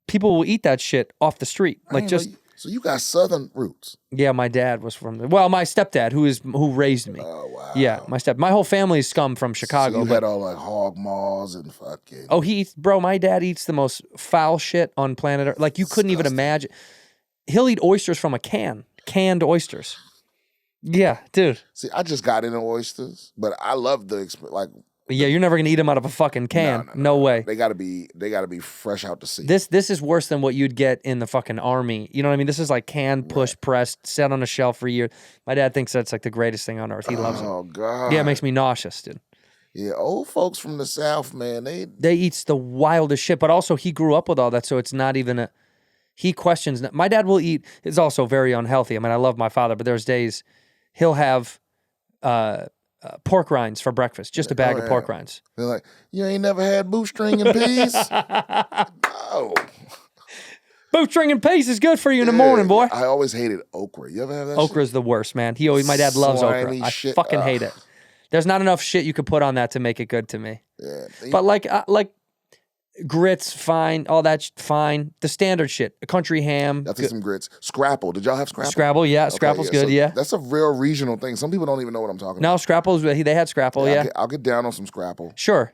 people will eat that shit off the street, like just. So you got southern roots. Yeah, my dad was from my stepdad who raised me. Oh wow. Yeah, my whole family is scum from Chicago. So you but- had all like hog maws and fucking. Oh, my dad eats the most foul shit on planet Earth. Like you couldn't even imagine. He'll eat oysters from a canned oysters. Yeah, dude. See, I just got into oysters, but I love the Yeah, you're never gonna eat them out of a fucking can. No way. They gotta be fresh out the sea. This is worse than what you'd get in the fucking army. You know what I mean? This is like canned, push, pressed, set on a shelf for years. My dad thinks that's like the greatest thing on earth. He loves it. Oh god. Yeah, it makes me nauseous, dude. Yeah, old folks from the South, man, They eats the wildest shit, but also he grew up with all that, so it's not even He questions. My dad will eat. It's also very unhealthy. I mean, I love my father, but there's days he'll have pork rinds for breakfast, just a bag of pork rinds. They're like, you ain't never had bootstring and peas? No. Bootstring and peas is good for you in the morning, boy. I always hated okra. You ever have that Okra's the worst, man. My dad loves okra. Slimy I shit. fucking hate it. There's not enough shit you could put on that to make it good to me. Yeah. But like grits, fine. All that, fine. The standard shit. A country ham. I'll take some grits. Scrapple. Did y'all have Scrapple? Scrabble, yeah. Scrapple's good, so yeah. That's a real regional thing. Some people don't even know what I'm talking No, about. Scrapple's, they had Scrapple, yeah. I'll get down on some Scrapple. Sure.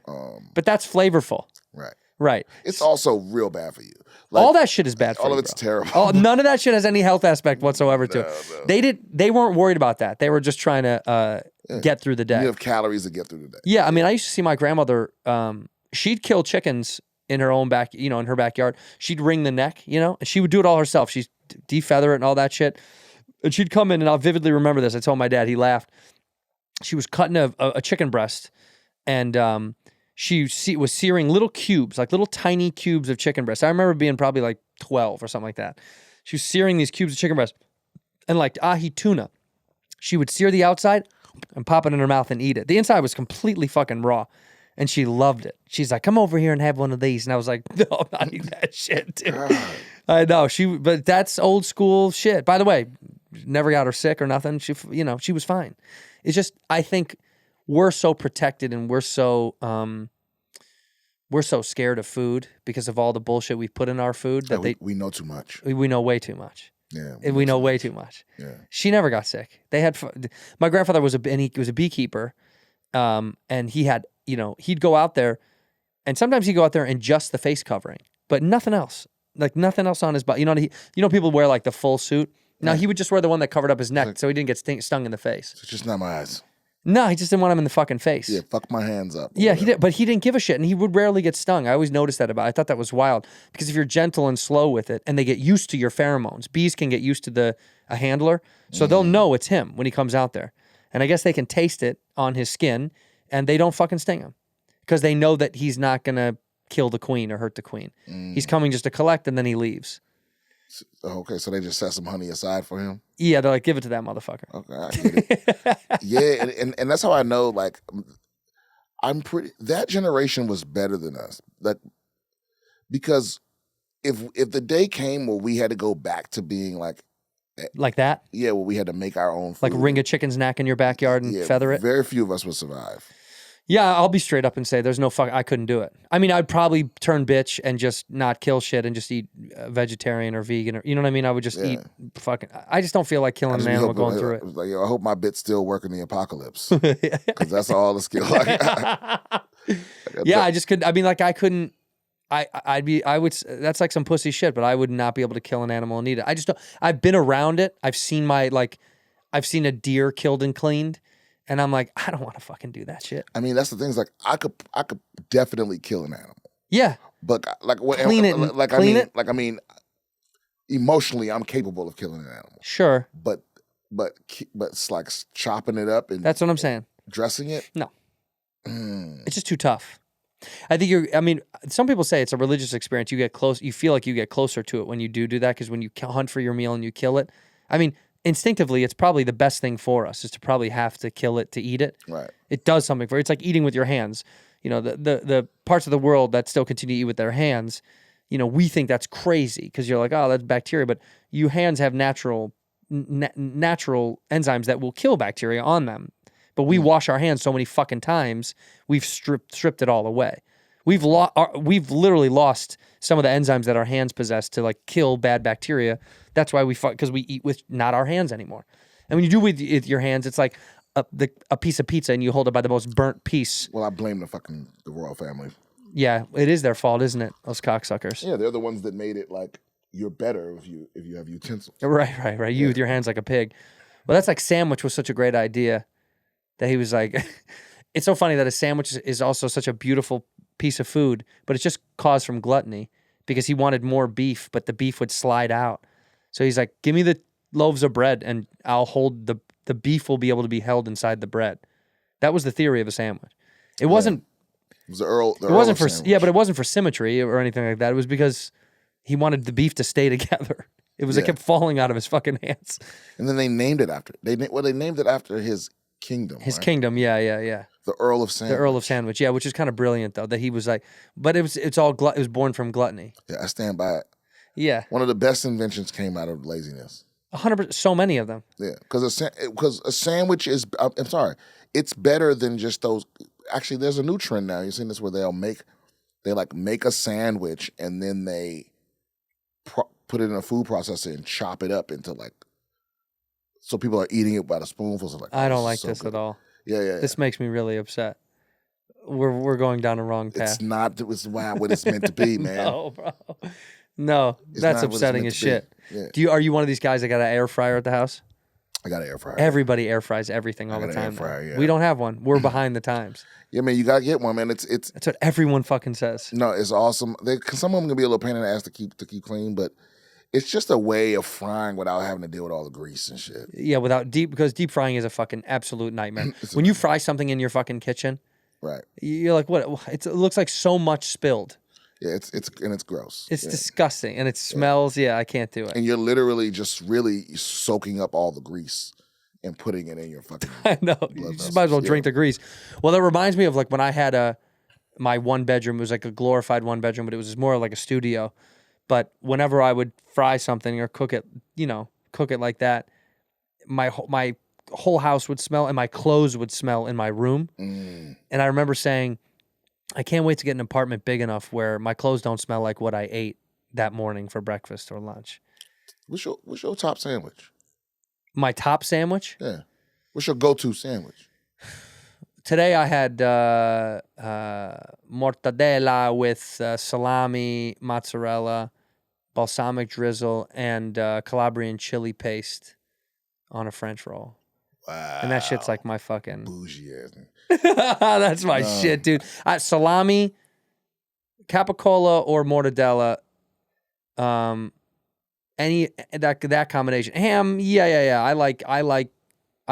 But that's flavorful. Right. Right. It's also real bad for you. Like, all that shit is bad for you. all of it's bro. terrible. None of that shit has any health aspect whatsoever to it. They weren't worried about that. They were just trying to get through the day. You have calories to get through the day. Yeah, I mean, I used to see my grandmother. She'd kill chickens in her own in her backyard. She'd wring the neck, and she would do it all herself. She'd defeather it and all that shit. And she'd come in, and I'll vividly remember this. I told my dad, he laughed. She was cutting a chicken breast, and she was searing little cubes, like little tiny cubes of chicken breast. I remember being probably like 12 or something like that. She was searing these cubes of chicken breast, and like ahi tuna. She would sear the outside and pop it in her mouth and eat it. The inside was completely fucking raw. And she loved it. She's like, come over here and have one of these. And I was like, no, I'm not eating that shit, dude. I know. But that's old school shit. By the way, never got her sick or nothing. She was fine. It's just, I think we're so protected and we're so scared of food because of all the bullshit we put in our food that we know too much. We know way too much. Yeah, we know way too much. Yeah. She never got sick. My grandfather was a beekeeper, and he had, he'd go out there, and sometimes he'd go out there in just the face covering, but nothing else, like nothing else on his body. People wear like the full suit. No, he would just wear the one that covered up his neck, so he didn't get stung in the face. It's just not my eyes. No, he just didn't want him in the fucking face. Yeah, fuck my hands up. Yeah, he did, but he didn't give a shit, and he would rarely get stung. I always noticed that about it. I thought that was wild, because if you're gentle and slow with it, and they get used to your pheromones, bees can get used to a handler, so they'll know it's him when he comes out there. And I guess they can taste it on his skin, and they don't fucking sting him, because they know that he's not going to kill the queen or hurt the queen. He's coming just to collect, and then he leaves. Okay, so they just set some honey aside for him? Yeah, they're like, give it to that motherfucker. Okay, I get it. Yeah, and that's how I know, like, that generation was better than us. Like, because if the day came where we had to go back to being like that? Yeah, where we had to make our own food. Like wring a chicken's neck in your backyard and feather it? Very few of us would survive. Yeah, I'll be straight up and say there's no I couldn't do it. I mean, I'd probably turn bitch and just not kill shit and just eat vegetarian or vegan, or you know what I mean? I would just eat fucking. I just don't feel like killing an animal going through it. Like, I hope my bits still work in the apocalypse, because that's all the skill I got. Yeah, I just couldn't. I mean, like I couldn't. I would. That's like some pussy shit, but I would not be able to kill an animal and eat it. I just don't. I've been around it. I've seen I've seen a deer killed and cleaned. And I'm like, I don't want to fucking do that shit. I mean, that's the thing. Is like I could definitely kill an animal. Yeah. But like what? Clean it. Emotionally, I'm capable of killing an animal. Sure. But it's like chopping it up and that's what I'm saying. Dressing it. No. It's just too tough. I think some people say it's a religious experience. You get close. You feel like you get closer to it when you do that, because when you hunt for your meal and you kill it. I mean, instinctively, it's probably the best thing for us is to probably have to kill it to eat it. Right. It does something for you. It's like eating with your hands. The parts of the world that still continue to eat with their hands, we think that's crazy because you're like, oh, that's bacteria. But you hands have natural enzymes that will kill bacteria on them. But we wash our hands so many fucking times, we've stripped it all away. We've literally lost some of the enzymes that our hands possess to like kill bad bacteria. That's why because we eat with not our hands anymore. And when you do with your hands, it's like a piece of pizza and you hold it by the most burnt piece. Well, I blame the royal family. Yeah, it is their fault, isn't it? Those cocksuckers. Yeah, they're the ones that made it like you're better if you have utensils. Right. You with your hands like a pig. Well, that's like sandwich was such a great idea that he was like, it's so funny that a sandwich is also such a beautiful piece of food, but it's just caused from gluttony because he wanted more beef, but the beef would slide out. So he's like, give me the loaves of bread and I'll hold the beef will be able to be held inside the bread. That was the theory of a sandwich. It wasn't. It was the Earl it wasn't for sandwich. Yeah, but it wasn't for symmetry or anything like that. It was because he wanted the beef to stay together. It kept falling out of his fucking hands. And then they named it after. They named it after his kingdom. His right? kingdom, yeah. The Earl of Sandwich. The Earl of Sandwich, yeah, which is kind of brilliant though. That he was like, but it was born from gluttony. Yeah, I stand by it. Yeah, One of the best inventions came out of laziness. 100%. So many of them. Yeah, because a sandwich is. I'm sorry, it's better than just those. Actually, there's a new trend now. You've seen this where they make a sandwich and then they put it in a food processor and chop it up into like. So people are eating it by the spoonfuls. Like, I don't like so this good. at all. Yeah. This makes me really upset. We're going down the wrong path. It's not. It's what it's meant to be, man. No, bro. No, It's that's not what it's upsetting meant as to be. shit. Yeah. Are you one of these guys that got an air fryer at the house? I got an air fryer. Everybody air fries everything all I the got an air time. fryer, now. yeah. We don't have one. We're behind the times. Yeah, man, you gotta get one, man. It's That's what everyone fucking says. no, it's awesome. Some of them can be a little pain in the ass to keep clean, but it's just a way of frying without having to deal with all the grease and shit. Yeah, because deep frying is a fucking absolute nightmare. When you fry something in your fucking kitchen, Right. you're like, what? It looks like so much spilled. Yeah, it's gross. It's Yeah. disgusting, and it smells. Yeah, I can't do it. And you're literally just really soaking up all the grease and putting it in your fucking. I know. You just might as well drink the grease. Well, that reminds me of like when I had my one bedroom. It was like a glorified one bedroom, but it was more like a studio. But whenever I would fry something or cook it like that, my whole house would smell and my clothes would smell in my room. And I remember saying, I can't wait to get an apartment big enough where my clothes don't smell like what I ate that morning for breakfast or lunch. What's your top sandwich? My top sandwich? Yeah. What's your go-to sandwich? Today I had mortadella with salami, mozzarella, balsamic drizzle, and Calabrian chili paste on a French roll. Wow. And that shit's like my fucking... Bougie ass. That's my shit, dude. Salami, capicola, or mortadella. Any that combination. Ham, yeah. I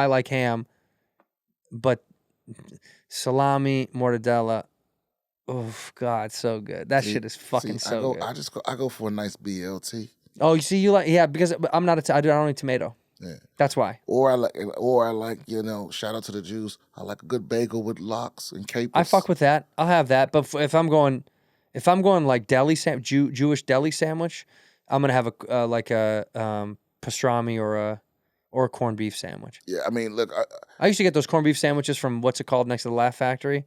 like ham, but salami, mortadella. Oh God, so good. That shit is fucking so good. I go for a nice BLT. Oh, you see, because I'm not I don't eat tomato. Yeah. That's why. Or I like, shout out to the Jews. I like a good bagel with lox and capers. I fuck with that. I'll have that. But if I'm going like deli Jewish deli sandwich, I'm gonna have a pastrami or a corned beef sandwich. Yeah, I mean, look, I used to get those corned beef sandwiches from what's it called next to the Laugh Factory,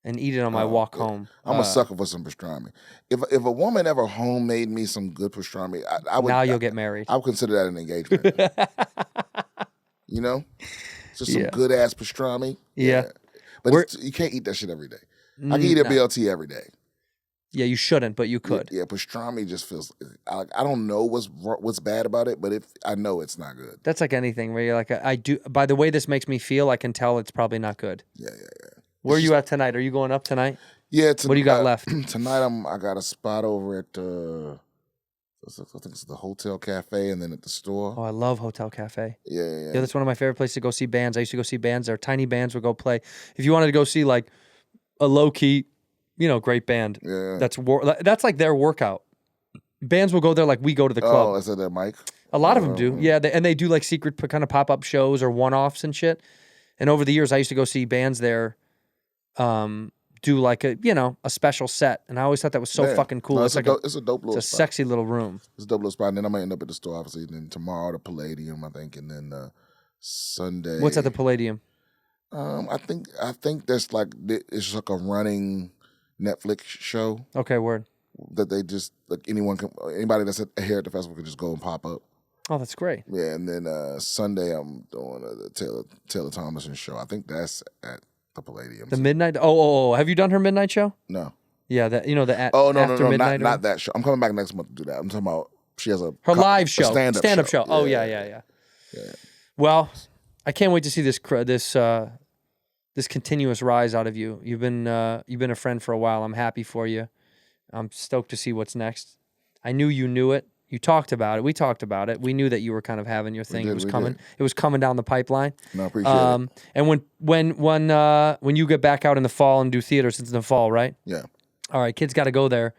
and eat it on my walk home. I'm a sucker for some pastrami. If a woman ever homemade me some good pastrami, I would. Now you'll get married. I would consider that an engagement. Just some good ass pastrami. Yeah. But you can't eat that shit every day. I can eat a BLT every day. Yeah, you shouldn't, but you could. Yeah, pastrami just feels. I don't know what's bad about it, but I know it's not good. That's like anything where you're like, I do. By the way this makes me feel, I can tell it's probably not good. Yeah. Where are you at tonight? Are you going up tonight? Yeah. What do you got left? Tonight I got a spot over at I think it's the Hotel Cafe, and then at the store. Oh, I love Hotel Cafe. Yeah. That's one of my favorite places to go see bands. I used to go see bands there. Tiny bands would go play. If you wanted to go see like a low key, great band. Yeah. That's like their workout. Bands will go there like we go to the club. Oh, is that their mic? A lot of them do. Yeah, they do like secret kind of pop-up shows or one-offs and shit. And over the years, I used to go see bands there do like a special set. And I always thought that was so fucking cool. No, it's like it's a dope little it's a spot. sexy little room. It's a dope little spot. And then I might end up at the store, obviously. And then tomorrow, the Palladium, I think. And then Sunday. What's at the Palladium? I think that's like, it's like a running Netflix show. Okay, word. That they just, like anybody that's here at the festival can just go and pop up. Oh, that's great. Yeah, and then Sunday I'm doing the Taylor Thomason show. I think that's at the Palladium. The midnight. Oh! Have you done her midnight show? No. Yeah, that the no, midnight. not that show. I'm coming back next month to do that. I'm talking about she has her live show, stand-up show. Oh yeah. Well, I can't wait to see this continuous rise out of you. You've been a friend for a while. I'm happy for you. I'm stoked to see what's next. I knew you knew it. You talked about it. We talked about it. We knew that you were kind of having your thing. It was coming. It was coming down the pipeline. No, I appreciate it. And when you get back out in the fall and do theater, since it's in the fall, right? Yeah. All right, kids got to go there.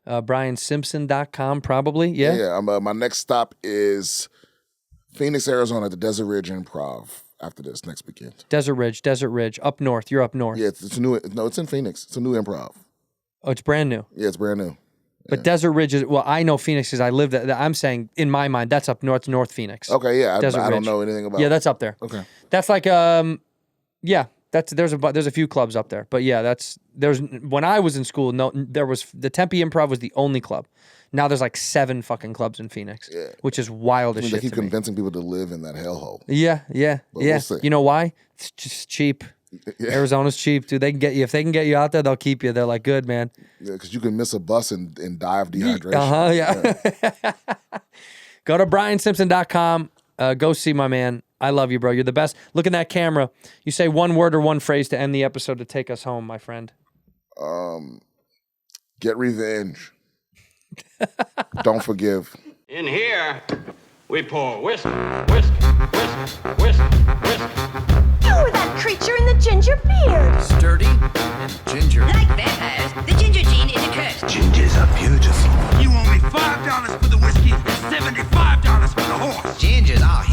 BrianSimpson.com, probably. Yeah. Yeah. My next stop is Phoenix, Arizona, the Desert Ridge Improv. After this next weekend. Desert Ridge, up north. You're up north. Yeah, it's new. No, it's in Phoenix. It's a new improv. Oh, it's brand new. Yeah, it's brand new. But Desert Ridge is, well, I know Phoenix because I lived there. I'm saying, in my mind, that's up north, North Phoenix. Okay, yeah. Desert I don't Ridge. know anything about Yeah, that's up there. Okay. That's like, there's a few clubs up there. But yeah, when I was in school, the Tempe Improv was the only club. Now there's like 7 fucking clubs in Phoenix, which is wild as shit. They keep to me. convincing people to live in that hellhole. Yeah. We'll see. You know why? It's just cheap. Arizona's cheap, dude. They can get you. If they can get you out there, they'll keep you. They're like, good, man. Yeah, because you can miss a bus and die of dehydration. Yeah. Go to BrianSimpson.com. Go see my man. I love you, bro. You're the best. Look in that camera. You say one word or one phrase to end the episode to take us home, my friend. Get revenge. Don't forgive. In here, we pour whiskey, whiskey, whiskey, whiskey, whiskey. You were that creature in the ginger beard. Sturdy and ginger. Like vampires, the ginger gene is a curse. Gingers are beautiful. You owe me $5 for the whiskey and $75 for the horse. Gingers are